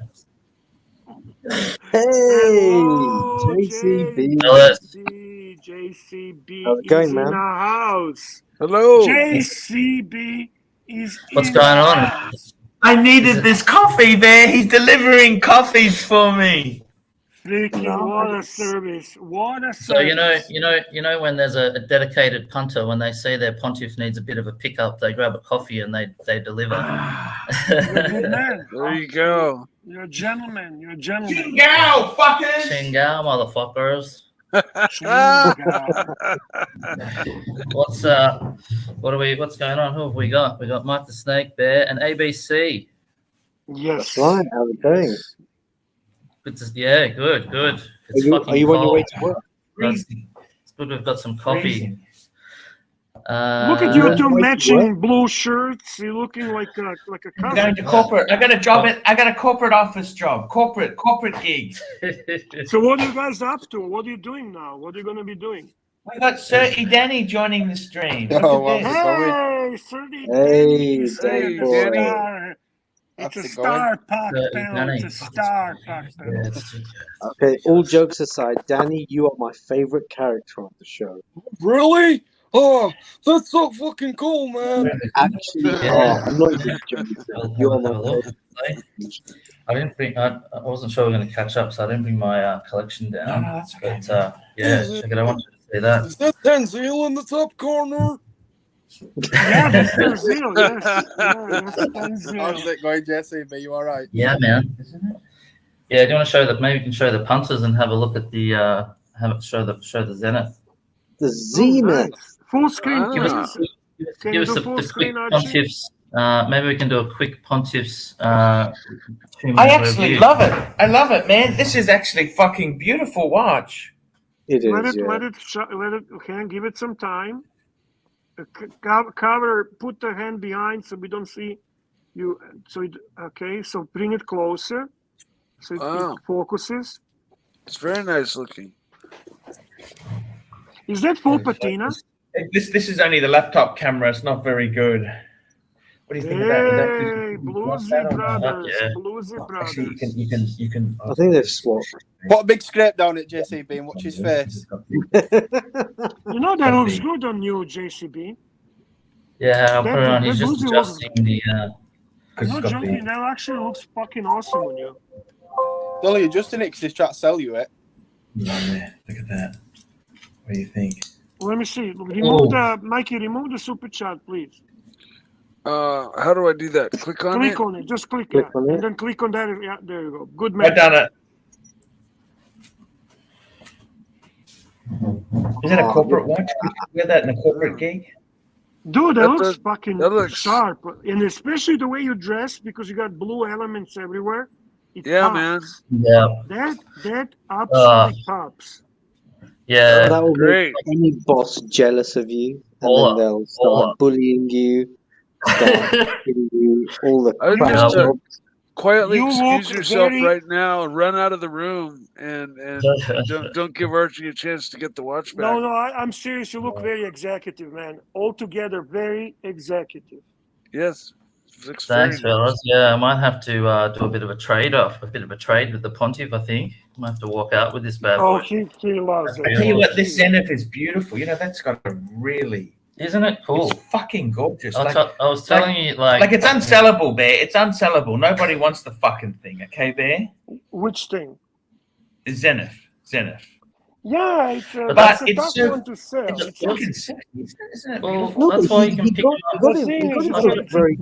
Hey, Hello, JCB. JCB How's it is going, in man? the house. Hello. JCB is What's in going the on? house. I needed this coffee there. He's delivering coffees for me. Freaking what a service. What a service. So you know when there's a dedicated punter, when they see their pontiff needs a bit of a pickup, they grab a coffee and they deliver. You're a good man. There you go. You're a gentleman. You're a gentleman. Go, fuckers! Chingao, motherfuckers. Chinga. What's going on? Who have we got? We got Mike the Snake Bear and ABC. Yes. That's right. How's it going? Good. It's Are you on your way to work? It's good we've got some coffee. Look at you two matching blue shirts. You're looking like a I'm going to corporate. I got a job I got a corporate office job. Corporate gig. So what are you guys up to? What are you doing now? What are you going to be doing? We got 30 Danny joining the stream. Oh, Look at wow. this. Hey, 30 Hey, is Danny the boy. star. It's How's a it star pack panel. Danny. It's a star pack panel. Okay, all jokes aside, Danny, you are my favorite character on the show. Really? Oh, that's so fucking cool, man. Actually, Yeah. I'm not even joking. You are my favorite. I wasn't sure we were going to catch up, so I didn't bring my collection down. No, that's okay. But yeah, check it. I want you to see that. Is that Tanzil in the top corner? Yeah, that's Tanzil. Yes. Yeah, that's How's Tanzil. it going, Jesse? Are you all right? Yeah, man. Yeah, do you want to show that? Maybe you can show the punters and have a look at the show the Zenith. The Oh, Zenith. nice. Full screen, Ah. Give us please. Can give you us do the full quick screen, Archie? pontiffs. Maybe we can do a quick pontiffs. I actually love it. I love it, man. This is actually fucking beautiful watch. It is, Let it, yeah. give it some time. Cover, put the hand behind so we don't see you. Okay, so bring it closer so it focuses. It's very nice looking. Is that full patina? This is only the laptop camera. It's not very good. What do you think of that? Hey, Bluesy Brothers. Yeah. Bluesy Brothers. Actually, you can. I think they've swapped. Put a big scrape down at JCB and watch his face. You know that looks good on you, JCB. Yeah, I'll put it on. He's That just Bluesy looks- adjusting the. I'm not joking. That actually looks fucking awesome on you. He's only adjusting it because he's trying to sell you it. Look at that. What do you think? Let me see. Mikey, remove the super chat, please. How do I do that? Click on Click it. on it. Just click on and it. then click on that. Yeah, there you go. Good I man. done it. Is that a corporate watch? You got that in a corporate gig? Dude, that That looks does- fucking that looks- sharp. And especially the way you dress, because you got blue elements everywhere. It Yeah, pops. Yeah, That absolutely pops. yeah. That will Great. make any boss jealous of you, and Hola. then they'll start Hola. bullying you, start giving you all the I crap just, jobs. quietly You excuse look yourself very- right now and run out of the room and don't give Archie a chance to get the watch back. No, I'm serious. You look very executive, man. Altogether, very executive. Yes. Looks Thanks, very fellas. nice. Yeah, I might have to do a bit of a trade with the Pontiff, I think. I might have to walk out with this bad Oh, boy. he loves That's it. I tell you what, this Zenith is beautiful. You know, that's got a really, Isn't it cool? it's fucking gorgeous. I Like, was telling you, like it's unsellable, Bear. It's unsellable. Nobody wants the fucking thing, okay, Bear? Which thing? Zenith. Yeah, it's But a it's tough so- one to sell. It's fucking sick, isn't it? Well, Beautiful? that's why you can pick it up. The thing is, he it's got it like- for very, Yeah,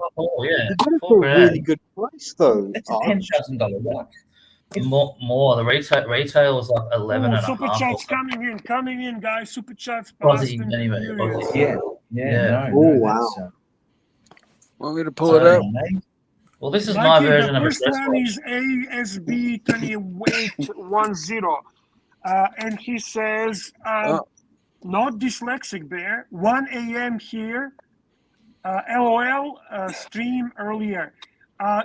he got it $4 for a grand. really good price, though. That's a Arch. $10,000 watch. More. The retail was like 11 Oh, and a super half. chats coming in, guys. Super chats. Aussie, fast and anyway, furious. Aussie. Yeah. Oh, wow. That's, Want me to pull it up? amazing. Well, this is my Mikey, version the of a first dress one watch. is ASB2810. And he says, not dyslexic, Bear. 1 a.m. here. LOL, stream earlier.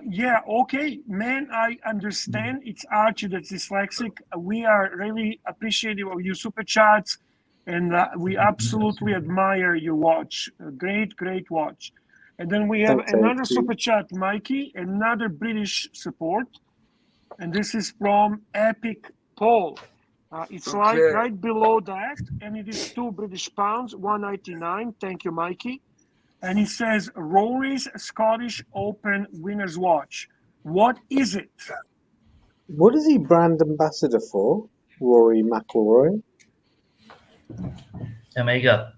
Yeah, okay, man, I understand. It's Archie that's dyslexic. We are really appreciative of your super chats, and we absolutely admire your watch. Great watch. And then we have Thanks, another Archie. super chat, Mikey, another British support. And this is from Epic Paul. It's like Okay. right below that, and it is £2 British, 1.99. Thank you, Mikey. And he says, Rory's Scottish Open winner's watch. What is it? What is he brand ambassador for? Rory McIlroy? Omega.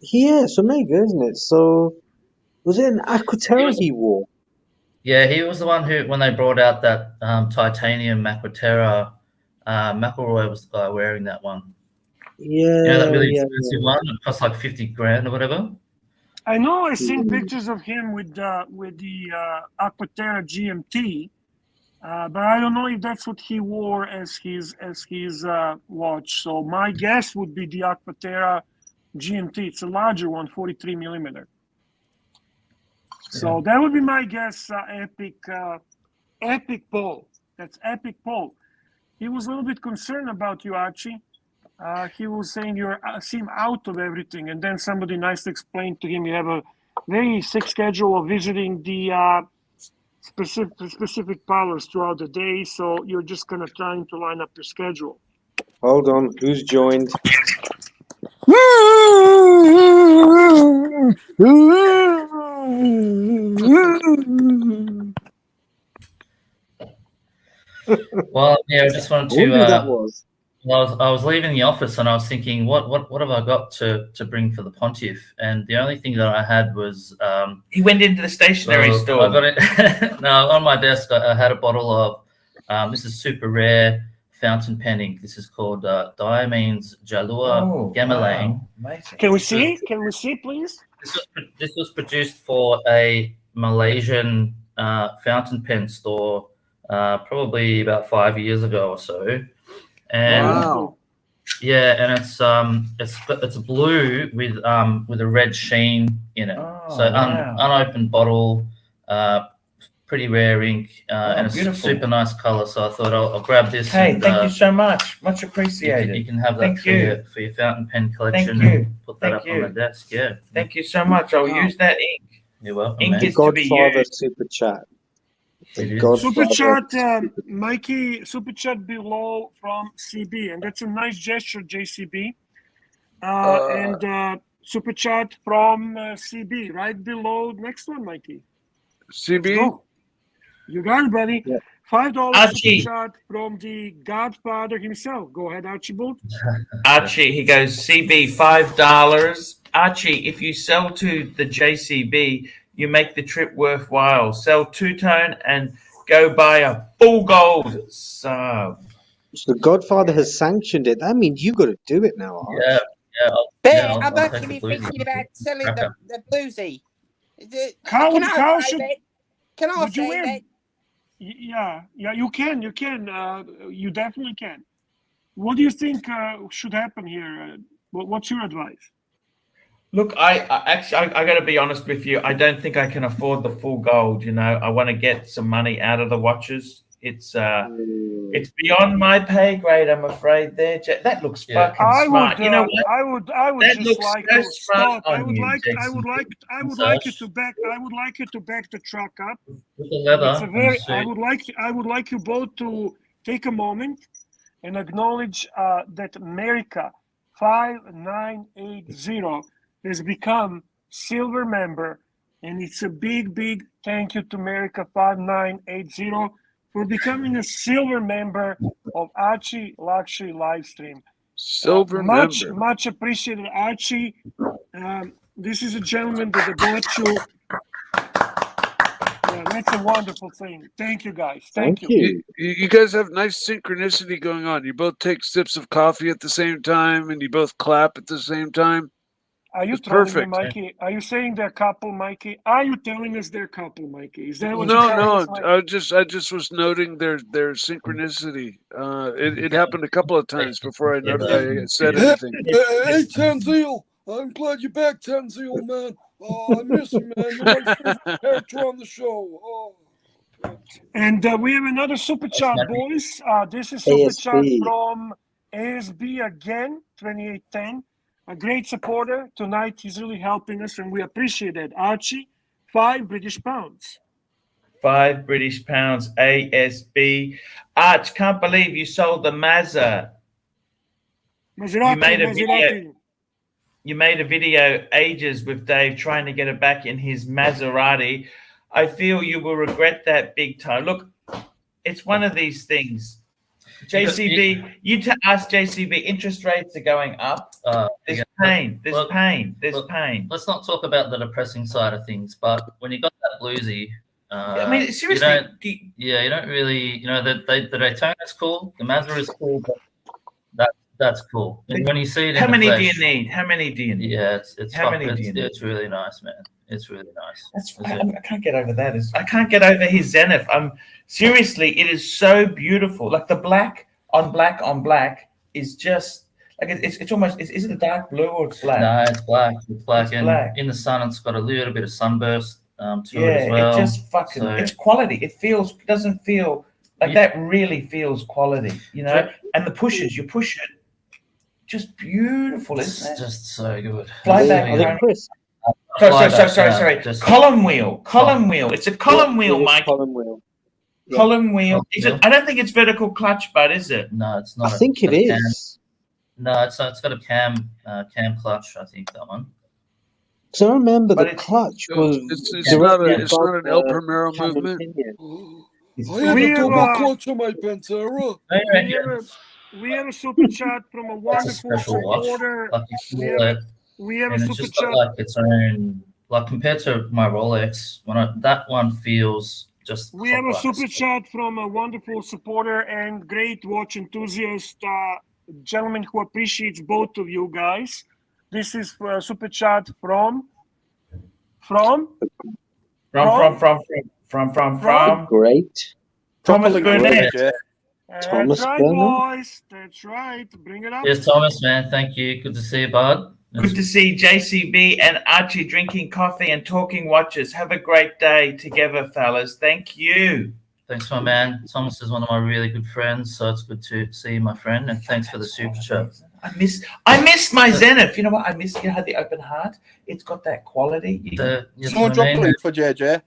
Yes, Omega, isn't it? So, was it an Aquaterra he wore? Yeah, he was the one who, when they brought out that titanium Aquaterra, McElroy was the guy wearing that one. Yeah, You know, that really yeah, expensive one. It cost like 50 grand or whatever. I know I've seen pictures of him with the Aquaterra GMT, but I don't know if that's what he wore as his watch. So my guess would be the Aquaterra GMT. It's a larger one, 43 millimeter. So that would be my guess. Epic Paul. That's Epic Paul. He was a little bit concerned about you, Archie. He was saying you seem out of everything, and then somebody nicely explained to him you have a very sick schedule of visiting the specific parlors throughout the day, so you're just gonna try to line up your schedule. Hold on, who's joined? Well, yeah, I just wanted I wonder who that to. was. I was leaving the office and I was thinking, what have I got to bring for the Pontiff? And the only thing that I had was He went into the stationery store. I got it. No, on my desk I had a bottle of this is super rare fountain pen ink. This is called Diamines Jalua Gamelang. Wow. Amazing. Can we see? Can we see, please? This was produced for a Malaysian fountain pen store probably about 5 years ago or so. And Wow. yeah, and it's blue with a red sheen in it. Oh, So wow. unopened bottle, pretty rare ink, and it's beautiful. super nice color. So I thought I'll grab this. Hey, and, thank you so much. Much you appreciated. can have that Thank for you. your fountain pen collection. you. And put that Thank up on you. the desk. Yeah, Thank you so much. I'll Wow. use that ink. you're welcome, Ink man. is to be Godfather used. super chat. It is. Super Godfather. chat, Mikey. Super chat below from CB, and that's a nice gesture, JCB. And super chat from CB right below next one, Mikey. CB? Go. You got it, buddy. Yeah. $5 Archie. super chat from the Godfather himself. Go ahead, Archibald. Archie, he goes, CB, $5. Archie, if you sell to the JCB, you make the trip worthwhile. Sell two-tone and go buy a full gold sub. So the Godfather has sanctioned it. That means you got to do it now, Arch. Yeah. Bear, I'll I'm take actually the bluesy. thinking about selling Okay. the bluesy. How Can I should- say that? Can I Would you say wear? that? Yeah, you can. You definitely can. What do you think should happen here? What's your advice? Look, I actually I got to be honest with you. I don't think I can afford the full gold. You know, I want to get some money out of the watches. It's beyond my pay grade, I'm afraid. There, that looks fucking smart. You know what? I would That just looks like so to smart stop. I on would you, like you to back. I would like you to back the truck up. With the leather. It's a very. I would like you both to take a moment and acknowledge that America 5980 has become silver member, and it's a big thank you to America 5980 for becoming a silver member of ArchieLuxury Livestream. Silver member. Much appreciated, Archie. This is a gentleman that brought you. Yeah, that's a wonderful thing. Thank you, guys. Thank you. You guys have nice synchronicity going on. You both take sips of coffee at the same time, and you both clap at the same time. Are you trolling me, Mikey? Are you saying they're a couple, Mikey? Are you telling us they're a couple, Mikey? Is that what you're telling us, Mikey? I just was noting their synchronicity. It happened a couple of times before I said anything. Hey, Tanzil, I'm glad you're back, Tanzil, man. Oh, I miss you, man. You're my favorite character on the show. Oh. And we have another super chat, boys. This is super chat from ASB again, 2810. A great supporter tonight. He's really helping us, and we appreciate it. Archie, £5 British. £5 British, ASB. Arch, can't believe you sold the Mazda. Maserati. You made a video ages with Dave trying to get it back in his Maserati. I feel you will regret that big time. Look, it's one of these things. JCB, you ask JCB, interest rates are going up. There's pain. There's pain. Let's not talk about the depressing side of things, but when you got that bluesy, I mean, seriously, you don't really, the Daytona's cool, the Mazda is cool, but that's cool. And when you see it, how many do you need? Yeah, it's really nice, man. It's really nice. I can't get over that. I can't get over his Zenith. Seriously, it is so beautiful. Like the black on black is just like it's almost. Is it a dark blue or it's black? No, it's black. It's black. Black. In the sun, it's got a little bit of sunburst to it as Yeah, well. it just fucking. It's quality. It doesn't feel like that. Really feels quality, And the pushes, you push it, just beautiful, isn't it? It's just so good. Flyback. Sorry. Column wheel. It's a column wheel, Mike. Column wheel. Yeah. Column wheel. I don't think it's vertical clutch, but is it? No, it's not. I think it is. No, it's not. It's got a cam clutch. I think that one. So I remember the clutch was. It's not an El Primero movement. I haven't done my clutch on my Pantera. We have a super chat from a wonderful supporter. We have a super chat. Like its own, like compared to my Rolex, that one feels just. We have a super chat from a wonderful supporter and great watch enthusiast, gentleman who appreciates both of you guys. This is a super chat from. Great. Thomas Burnett. That's right, boys. That's right. Bring it up. Yes, Thomas, man. Thank you. Good to see you, bud. Good to see JCB and Archie drinking coffee and talking watches. Have a great day together, fellas. Thank you. Thanks, my man. Thomas is one of my really good friends, so it's good to see you, my friend. And thanks for the super chat. I miss my Zenith. You know what? I miss you had the open heart. It's got that quality. Someone drop a link for JJ.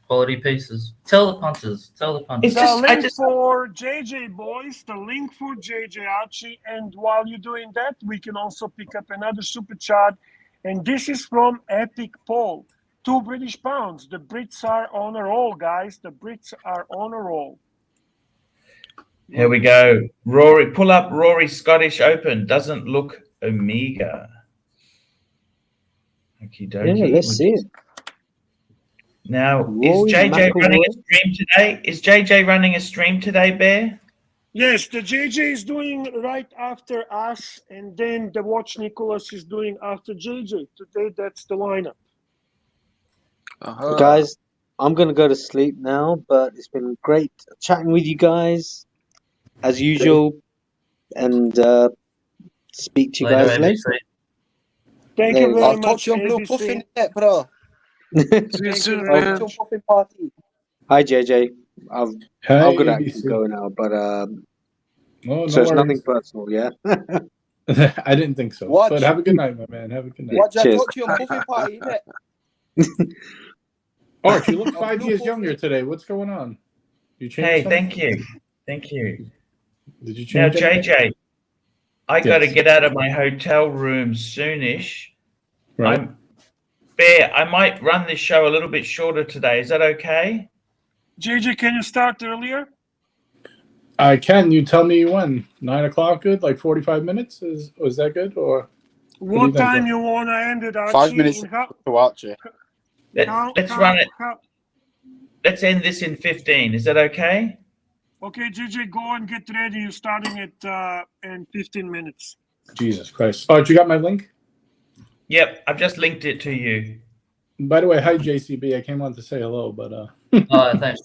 Quality pieces. Tell the punters. The link for JJ, boys. The link for JJ, Archie. And while you're doing that, we can also pick up another super chat. And this is from Epic Paul. £2 British. The Brits are on a roll, guys. The Brits are on a roll. Here we go. Rory, pull up Rory Scottish Open. Doesn't look Omega. Yeah, let's see it. Now, is JJ running a stream today? Is JJ running a stream today, Bear? Yes, the JJ is doing right after us, and then the Watch Nicholas is doing after JJ. Today, that's the lineup. Guys, I'm going to go to sleep now, but it's been great chatting with you guys, as usual, and speak to you guys later. Thank There you you go. very I'll talk much, to you on Blue ABC. Puffin net, bro. See you Thank soon, you I'll very man. talk to you on much. Puffin party. Hi, JJ. I've Hi, got to actually ABC. go now, but Oh, no so it's nothing worries. personal, yeah. I didn't think so. Watch. But have a good night, my man. Have a good night. Watch, I'll Cheers. talk to you on Puffin party net. Arch, you look On 5 Blue years Puffin. younger today. What's going on? You changed Hey, something? thank you. Thank you. Did you Now, change anything? JJ, I got to Yes. get out of my hotel room soonish. Right. Bear, I might run this show a little bit shorter today. Is that okay? JJ, can you start earlier? I can. You tell me when. 9 o'clock good? Like 45 minutes? Was that good? Or What you think, time bro? you want to end it, Archie? 5 minutes In how, to Archie. Let's run it. Let's end this in 15. Is that okay? Okay, JJ, go and get ready. You're starting at in 15 minutes. Jesus Christ. Arch, you got my link? Yep, I've just linked it to you. By the way, hi, JCB. I came on to say hello, but... Oh, thanks,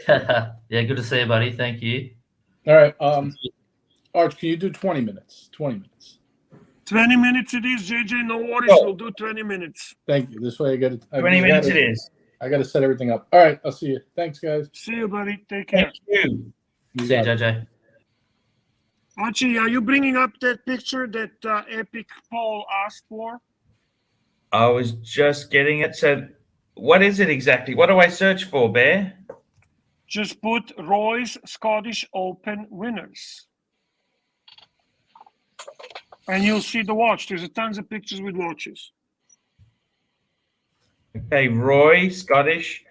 JJ. Yeah, good to see you, buddy. Thank you. All right. Arch, can you do 20 minutes? 20 minutes. 20 minutes it is, JJ. No worries. Oh. We'll do 20 minutes. Thank you. This way I get it. 20 minutes it is. I got to set everything up. All right. I'll see you. Thanks, guys. See you, buddy. Take care. Thank you. See you, JJ. Archie, are you bringing up that picture that Epic Paul asked for? I was just getting it. So what is it exactly? What do I search for, Bear? Just put Roy's Scottish Open winners. And you'll see the watch. There's a tons of pictures with watches. Okay, Roy, Scottish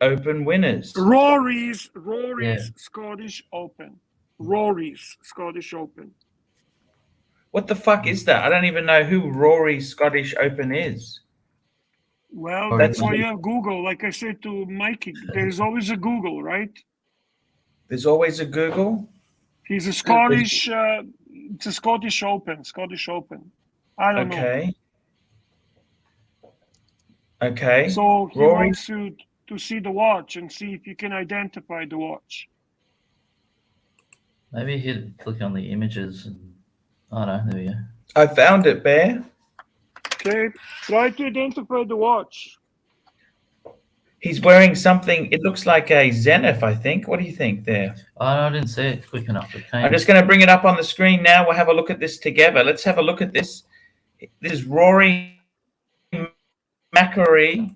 Open winners. Rory's Yeah. Scottish Open. Rory's Scottish Open. What the fuck is that? I don't even know who Rory Scottish Open is. Well, Oh, that's yeah. why you have Google. Like I said to Mikey, there's always a Google, right? There's always a Google. He's a Scottish, it's a Scottish Open. Scottish Open. I don't know. Okay. Okay. So he Rory. wants you to see the watch and see if you can identify the watch. Maybe hit click on the images. And, oh, no, there we go. I found it, Bear. Okay, try to identify the watch. He's wearing something. It looks like a Zenith, I think. What do you think there? Oh, no, I didn't see it quick enough. It came. I'm just going to bring it up on the screen now. We'll have a look at this together. Let's have a look at this. This is Rory Macquarie.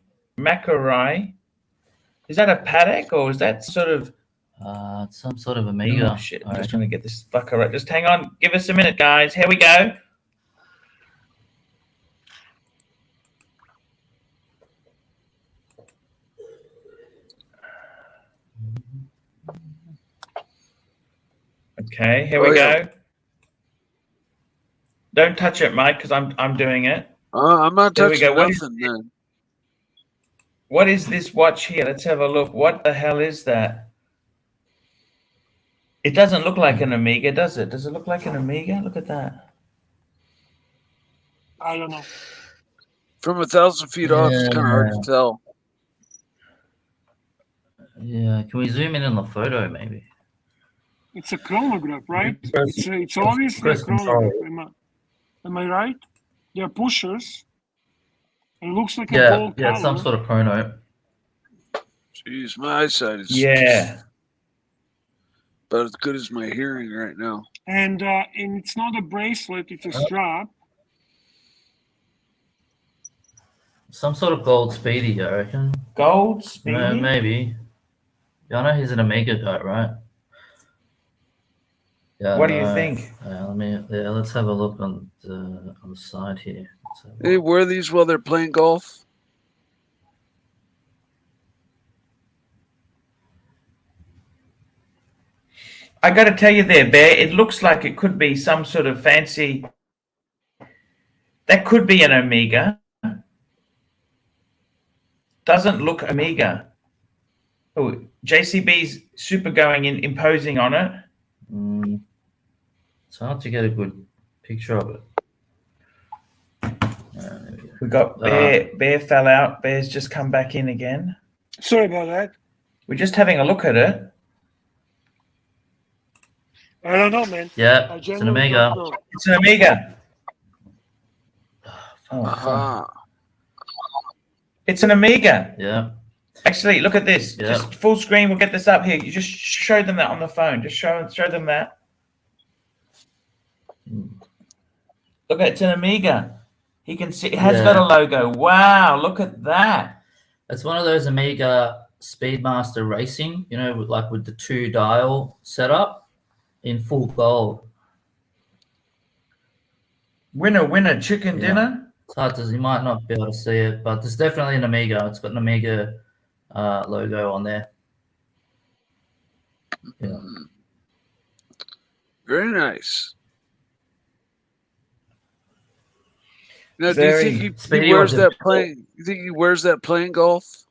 Is that a paddock or is that sort of... It's some sort of Amiga. Oh, shit. I'm just trying to get this fucker right. Just hang on. Give us a minute, guys. Here we go. Okay, here we go. Don't touch it, Mike, because I'm doing it. I'm not There we touching go. nothing, man. What is this watch here? Let's have a look. What the hell is that? It doesn't look like an Amiga, does it? Does it look like an Amiga? Look at that. I don't know. From 1,000 feet off, it's kind of hard to tell. Yeah, can we zoom in on the photo, maybe? It's a chronograph, right? It's obviously a chronograph. Am I right? They're pushers. It looks like a gold color. Some sort of chrono. Jeez, my eyesight is about as good as my hearing right now. And it's not a bracelet; it's a strap. Some sort of gold speedy, I reckon. Gold speedy? Maybe. Yeah, I know he's an Amiga guy, right? Yeah. What do you think? Let's have a look on the side here. They wear these while they're playing golf. I got to tell you there, Bear, it looks like it could be some sort of fancy... That could be an Amiga. Doesn't look Amiga. Oh, JCB's super going in, imposing on it. It's hard to get a good picture of it. We got Bear. Bear fell out. Bear's just come back in again. Sorry about that. We're just having a look at it. I don't know, man. Yeah, it's an Amiga. It's an Amiga. Oh, Aha. it's an Amiga. Yeah. Actually, look at this. Yeah. Just full screen. We'll get this up here. You just show them that on the phone. Just show them that. Look, it's an Amiga. He can see. It has got a logo. Wow! Look at that. It's one of those Amiga Speedmaster Racing. You know, with the 2-dial setup in full gold. Winner, chicken dinner. It's hard to. You might not be able to see it, but there's definitely an Amiga. It's got an Amiga logo on there. Yeah. Very nice. Now, do you think he wears that playing? You think he wears that playing golf?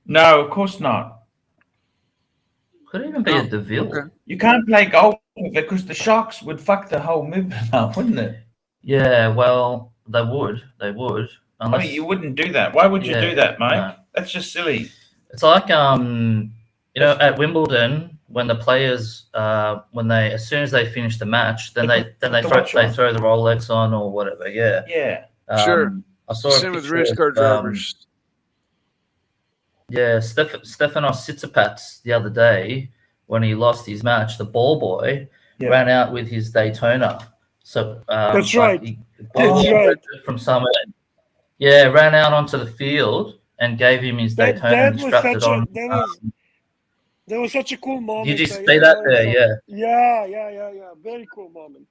No, of course not. Could even be a DeVille. Okay. You can't play golf with it because the shocks would fuck the whole movement up, wouldn't it? Yeah, well, they would. Unless, I mean, you wouldn't do that. Why would you do that, mate? No. That's just silly. It's like you know, at Wimbledon, when the players as soon as they finish the match, then they throw the Rolex on or whatever. Yeah. Yeah. Sure. I saw Same with race car drivers. Yeah, Stefanos Tsitsipas the other day, when he lost his match, the ball boy ran out with his Daytona. So that's right. That's right. From somewhere. Yeah, ran out onto the field and gave him his Daytona and strapped it on. That was such a cool moment. You just say that there, Yeah. Very cool moment.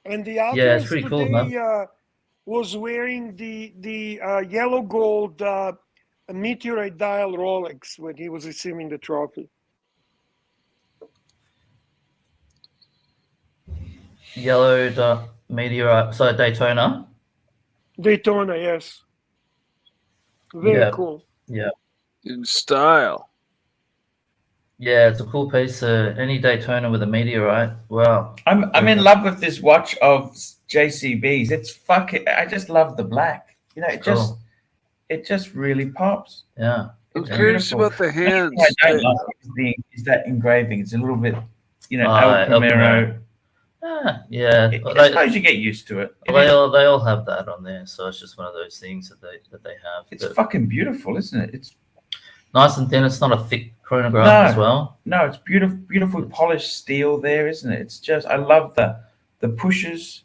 And the it's pretty cool, man. Was wearing the yellow gold meteorite dial Rolex when he was receiving the trophy. Yellow meteorite, so Daytona. Daytona, yes. Very cool. Yeah. In style. Yeah, it's a cool piece. Any Daytona with a meteorite. Wow. I'm in love with this watch of JCB's. It's fucking. I just love the black. You know, it just really pops. Yeah. I'm curious about the hands. I don't like is that engraving. It's a little bit, El Primero. Yeah. I suppose you get used to it. They all have that on there, so it's just one of those things that they have. It's fucking beautiful, isn't it? It's nice and thin. It's not a thick chronograph as well. No, it's beautiful polished steel there, isn't it? It's just I love the pushes.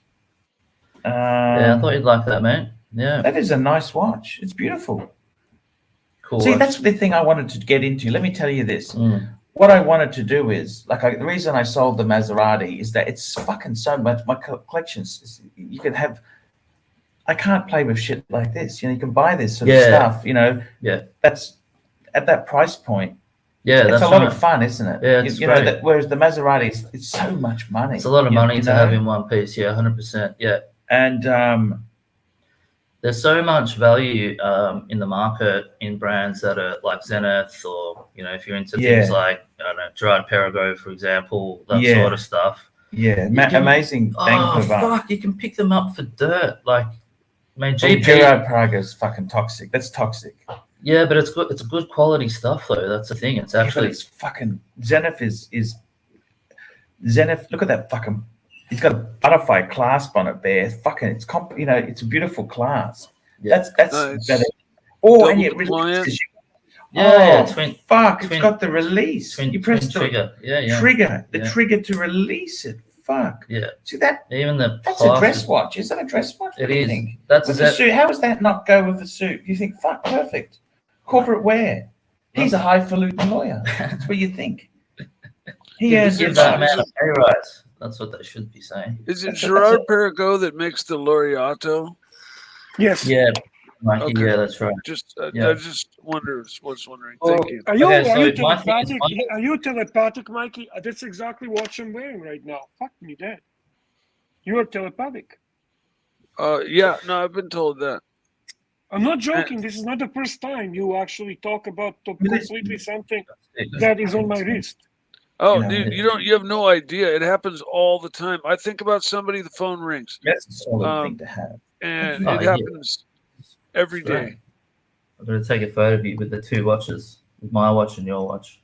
Yeah, I thought you'd like that, mate. Yeah, that is a nice watch. It's beautiful. Cool. See, that's the thing I wanted to get into. Let me tell you this. What I wanted to do is, the reason I sold the Maserati is that it's fucking so much. My collections, you can have. I can't play with shit like this. You can buy this sort of stuff. Yeah. That's at that price point. Yeah, it's a lot of fun, isn't it? Yeah, it's great. Whereas the Maserati, it's so much money. It's a lot of money to have in one piece. Yeah, 100%. Yeah, and there's so much value in the market in brands that are like Zenith, or if you're into things like Gerard Perregaux, for example, that sort of stuff. Yeah, amazing. Fuck! You can pick them up for dirt. Gerard Perregaux is fucking toxic. That's toxic. Yeah, but it's good. It's good quality stuff, though. That's the thing. It's actually it's fucking Zenith is Zenith. Look at that fucking. He's got a butterfly clasp on it there. Fucking, it's a beautiful class. Yeah. That's nice. better. Oh, and it releases you. It's got the release. You press the trigger. Trigger. The trigger to release it. Fuck. Yeah. See that? Even that's a dress watch. Is that a dress watch? It is. That's with the suit. How does that not go with the suit? You think, fuck, perfect. Corporate wear. He's a highfalutin lawyer. That's what you think. He earns that man a pay rise. That's what they should be saying. Is it Gerard Perregaux that makes the Laureato? Yes. Yeah. Mikey, yeah, that's right. I just was wondering. Thank you. Are you telepathic? Are you telepathic, Mikey? That's exactly what I'm wearing right now. Fuck me dead. You are telepathic. Yeah, no, I've been told that. I'm not joking. This is not the first time you actually talk about completely something that is on my wrist. Oh, dude, you have no idea. It happens all the time. I think about somebody, the phone rings. That's a solid thing to have. And it happens every day. I'm going to take a photo of you with the two watches, with my watch and your watch.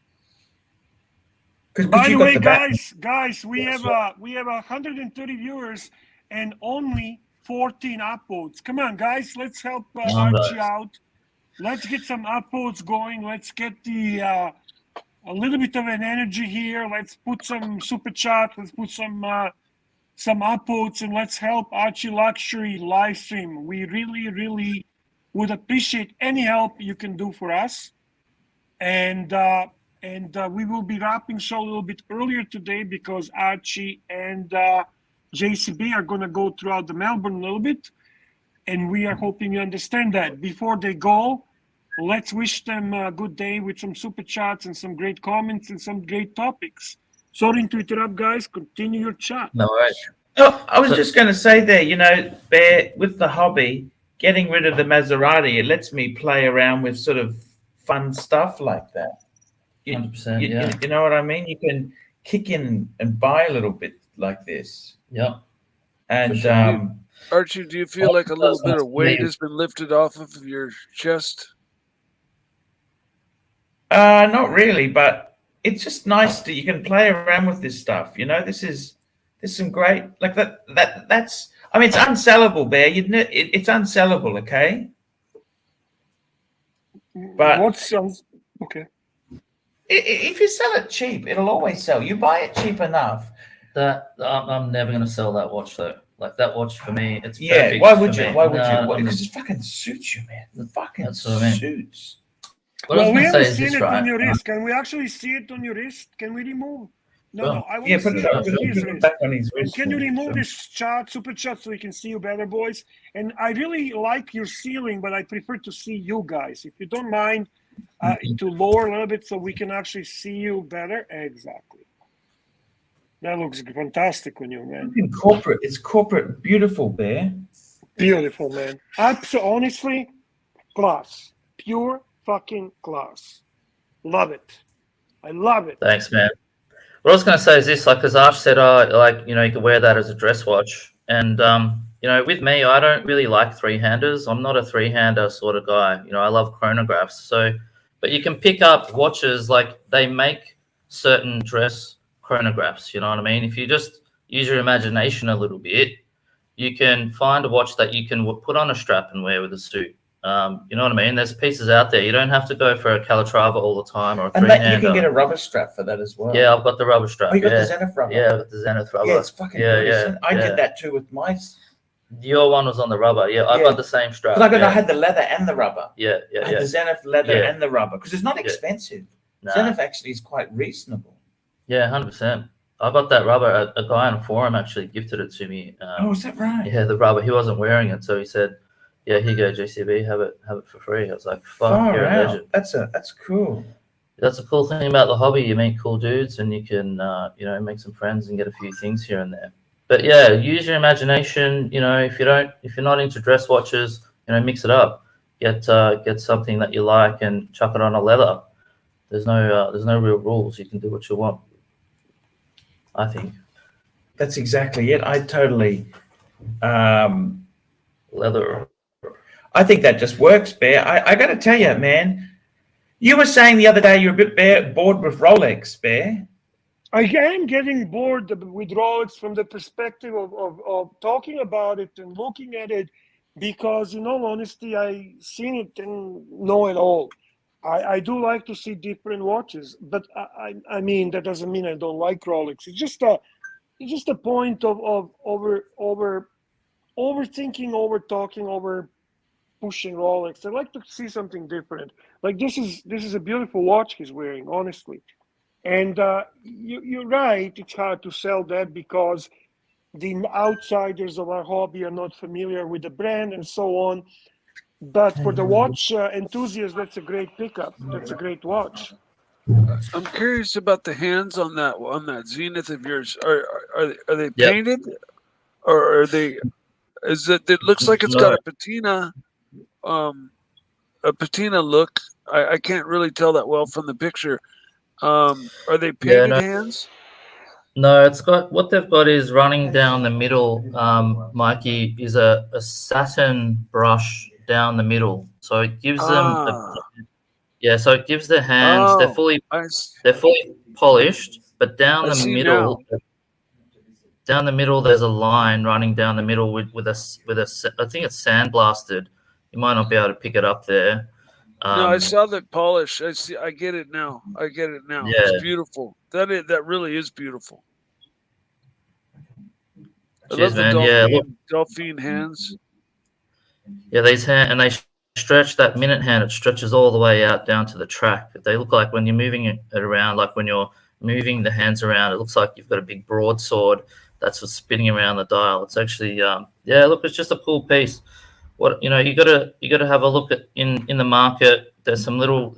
By the way, guys, we have 130 viewers, and only 14 upvotes. Come on, guys, let's help Nice. Archie out. Let's get some upvotes going. Let's get the a little bit of an energy here. Let's put some super chat. Let's put some upvotes, and let's help ArchieLuxury live stream. We really, really would appreciate any help you can do for us. And we will be wrapping show a little bit earlier today because Archie and JCB are going to go throughout the Melbourne a little bit, and we are hoping you understand that. Before they go, let's wish them a good day with some super chats and some great comments and some great topics. Sorry to interrupt, guys. Continue your chat. No worries. Oh, I was just going to say there, you know, Bear, with the hobby, getting rid of the Maserati, it lets me play around with sort of fun stuff like that. 100%, yeah. You know what I mean? You can kick in and buy a little bit like this. Yeah. And sure. Archie, do you feel like a little bit of weight has been lifted off of your chest? Not really, but it's just nice that you can play around with this stuff. You know, there's some great like that's. I mean, it's unsellable, Bear. It's unsellable, okay? But what's okay? If you sell it cheap, it'll always sell. You buy it cheap enough. That I'm never going to sell that watch though. Like that watch for me, it's perfect. Why would you? Why would you? Because it fucking suits you, man. It fucking suits. Well, we haven't seen it on your wrist. Can we actually see it on your wrist? Can we remove? No, I want to see it on his wrist. And can you remove this super chat so we can see you better, boys? And I really like your ceiling, but I prefer to see you guys. If you don't mind, to lower a little bit so we can actually see you better. Exactly. That looks fantastic on you, man. It's corporate, beautiful, Bear. Beautiful, man. Honestly, class. Pure fucking class. Love it. I love it. Thanks, man. What I was going to say is this, like, because Arch said, like, you know, you could wear that as a dress watch. And, you know, with me, I don't really like three-handers. I'm not a three-hander sort of guy. You know, I love chronographs. So, but you can pick up watches, like, they make certain dress chronographs, you know what I mean? If you just use your imagination a little bit, you can find a watch that you can put on a strap and wear with a suit. You know what I mean? There's pieces out there. You don't have to go for a Calatrava all the time or a three-hander. And you can get a rubber strap for that as well. Yeah, I've got the rubber strap. Oh, you got the Zenith rubber? Yeah, I've got the Zenith rubber. Yeah, it's fucking good. I did that too with my... Your one was on the rubber. Yeah, I got the same strap. I had the leather and the rubber. Yeah. I had the Zenith leather and the rubber because it's not expensive. No. Zenith actually is quite reasonable. Yeah, 100%. I got that rubber. A guy on a forum actually gifted it to me. Is that right? Yeah, the rubber. He wasn't wearing it, so he said, "Yeah, here you go, JCB. Have it for free." I was like, "Fuck, you're a legend." That's cool. That's a cool thing about the hobby. You meet cool dudes, and you can, you know, make some friends and get a few things here and there. But yeah, use your imagination. You know, if you're not into dress watches, you know, mix it up. Get something that you like and chuck it on a leather. There's no real rules. You can do what you want. I think that's exactly it. I totally leather. I think that just works, Bear. I got to tell you, man. You were saying the other day you're a bit bored with Rolex, Bear. I am getting bored with Rolex from the perspective of talking about it and looking at it because, in all honesty, I seen it and know it all. I do like to see different watches, but I mean that doesn't mean I don't like Rolex. It's just a point of overthinking, over talking, over pushing Rolex. I like to see something different. Like this is a beautiful watch he's wearing, honestly. And you're right. It's hard to sell that because the outsiders of our hobby are not familiar with the brand and so on. But for the watch enthusiast, that's a great pickup. That's a great watch. I'm curious about the hands on that Zenith of yours. Are they painted, or are they? Is it? It looks like it's got a patina look. I can't really tell that well from the picture. Are they painted hands? No, it's got what they've got is running down the middle. Mikey is a satin brush down the middle, so it gives them so it gives their hands they're fully polished, but down the middle down the middle, there's a line running down the middle with a I think it's sandblasted. You might not be able to pick it up there. No, I saw that polish. I see. I get it now. I get it now. Yeah. It's beautiful. That really is beautiful. I Cheers, love the man. Delphine, Yeah, look. Delphine hands. Yeah, these hand, and they stretch that minute hand. It stretches all the way out down to the track. They look like when you're moving it around, like when you're moving the hands around, it looks like you've got a big broadsword that's what's spinning around the dial. It's actually, yeah, look, it's just a cool piece. What, you know, you gotta have a look at in the market. There's some little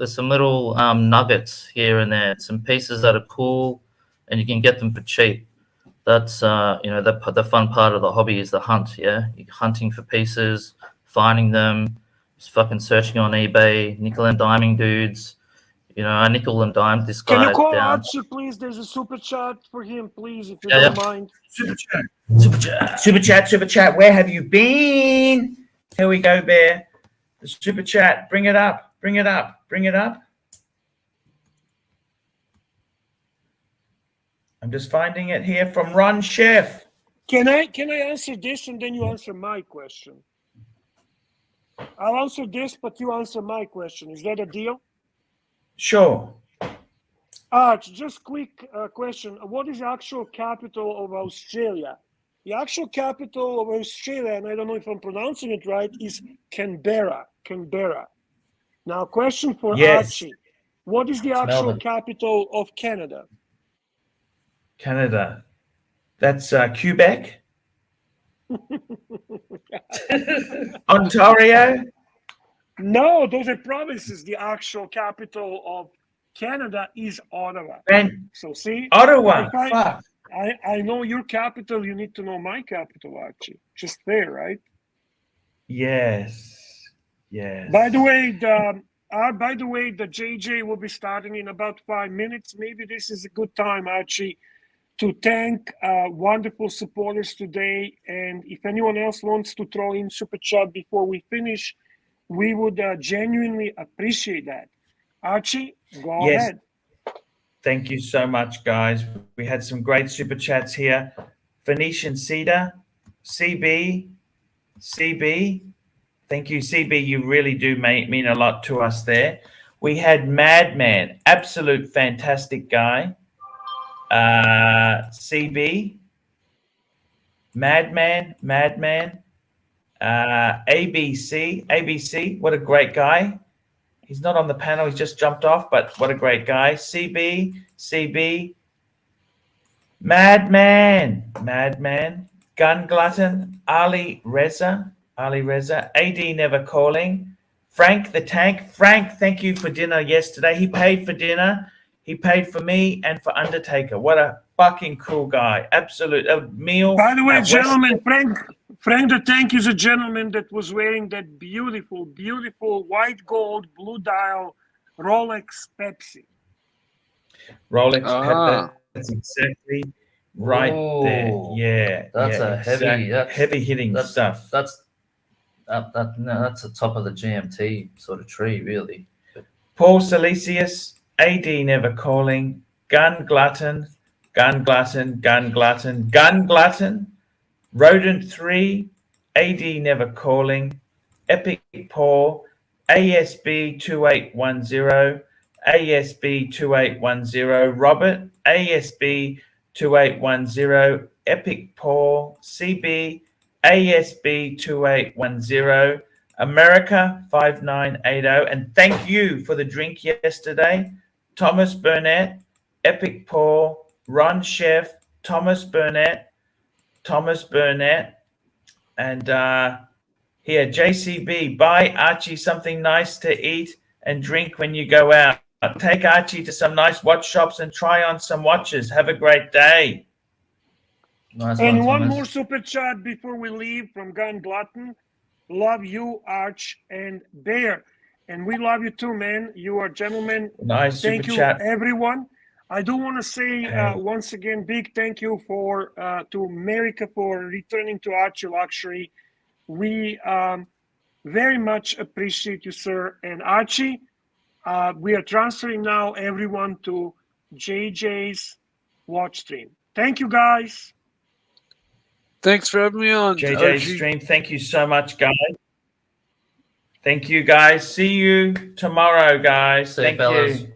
nuggets here and there, some pieces that are cool, and you can get them for cheap. That's you know, the fun part of the hobby is the hunt. Yeah, you're hunting for pieces, finding them, just fucking searching on eBay, nickel and diming dudes. You know, I nickel and dime this guy Can you call down. Archie, please? There's a super chat for him, please, if you Yeah, don't mind. Super chat. Super chat. Super chat. Super chat. Where have you been? Here we go, Bear. The super chat. Bring it up. Bring it up. Bring it up. I'm just finding it here from Ron Chef. Can I answer this and then you answer my question? I'll answer this, but you answer my question. Is that a deal? Sure. Arch, just quick question. What is the actual capital of Australia? The actual capital of Australia, and I don't know if I'm pronouncing it right, is Canberra. Canberra. Now, question for Yes. Archie. What is the actual Melbourne. capital of Canada? Canada. That's Quebec. Ontario. No, those are provinces. The actual capital of Canada is Ottawa. And So see, Ottawa. if Fuck. I know your capital, you need to know my capital, Archie. Just fair, right? Yes. Yes. By the way, the JJ will be starting in about 5 minutes. Maybe this is a good time, Archie, to thank wonderful supporters today. And if anyone else wants to throw in super chat before we finish, we would genuinely appreciate that. Archie, go Yes. ahead. Thank you so much, guys. We had some great super chats here. Phoenician Cedar, CB. Thank you, CB. You really do mean a lot to us there. We had Madman, absolute fantastic guy. CB. Madman. ABC, what a great guy. He's not on the panel, he's just jumped off, but what a great guy. CB. Madman. Gun Glutton, Ali Reza, AD Never Calling, Frank the Tank. Frank, thank you for dinner yesterday. He paid for dinner. He paid for me and for Undertaker. What a fucking cool guy. Absolute meal. By the way, at gentlemen, Frank the Tank is a gentleman that was wearing that beautiful, beautiful white gold blue dial Rolex Pepsi. Rolex Pepsi. That's exactly right there. Ooh, Yeah. That's yeah, a heavy, heavy hitting stuff. That's the top of the GMT sort of tree, really. Paul Silesius, AD Never Calling, Gun Glutton, Rodent 3, AD Never Calling, Epic Paul, ASB 2810, Robert, ASB 2810, Epic Paul, CB, ASB 2810, America 5980, and thank you for the drink yesterday. Thomas Burnett, Epic Paul, Ron Chef, Thomas Burnett, and here, JCB, buy Archie something nice to eat and drink when you go out. Take Archie to some nice watch shops and try on some watches. Have a great day. Nice And one Thomas. more super chat before we leave from Gun Glutton. Love you, Arch and Bear. And we love you too, man. You are gentlemen. Nice Thank super you, chat. everyone. I do want to say Hey. once again, big thank you to America for returning to ArchieLuxury. We very much appreciate you, sir. And Archie, we are transferring now everyone to JJ's watch stream. Thank you, guys. Thanks for having me on, JJ's Archie. stream. Thank you so much, guys. Thank you, guys. See you tomorrow, guys. See you, Thank fellas. you.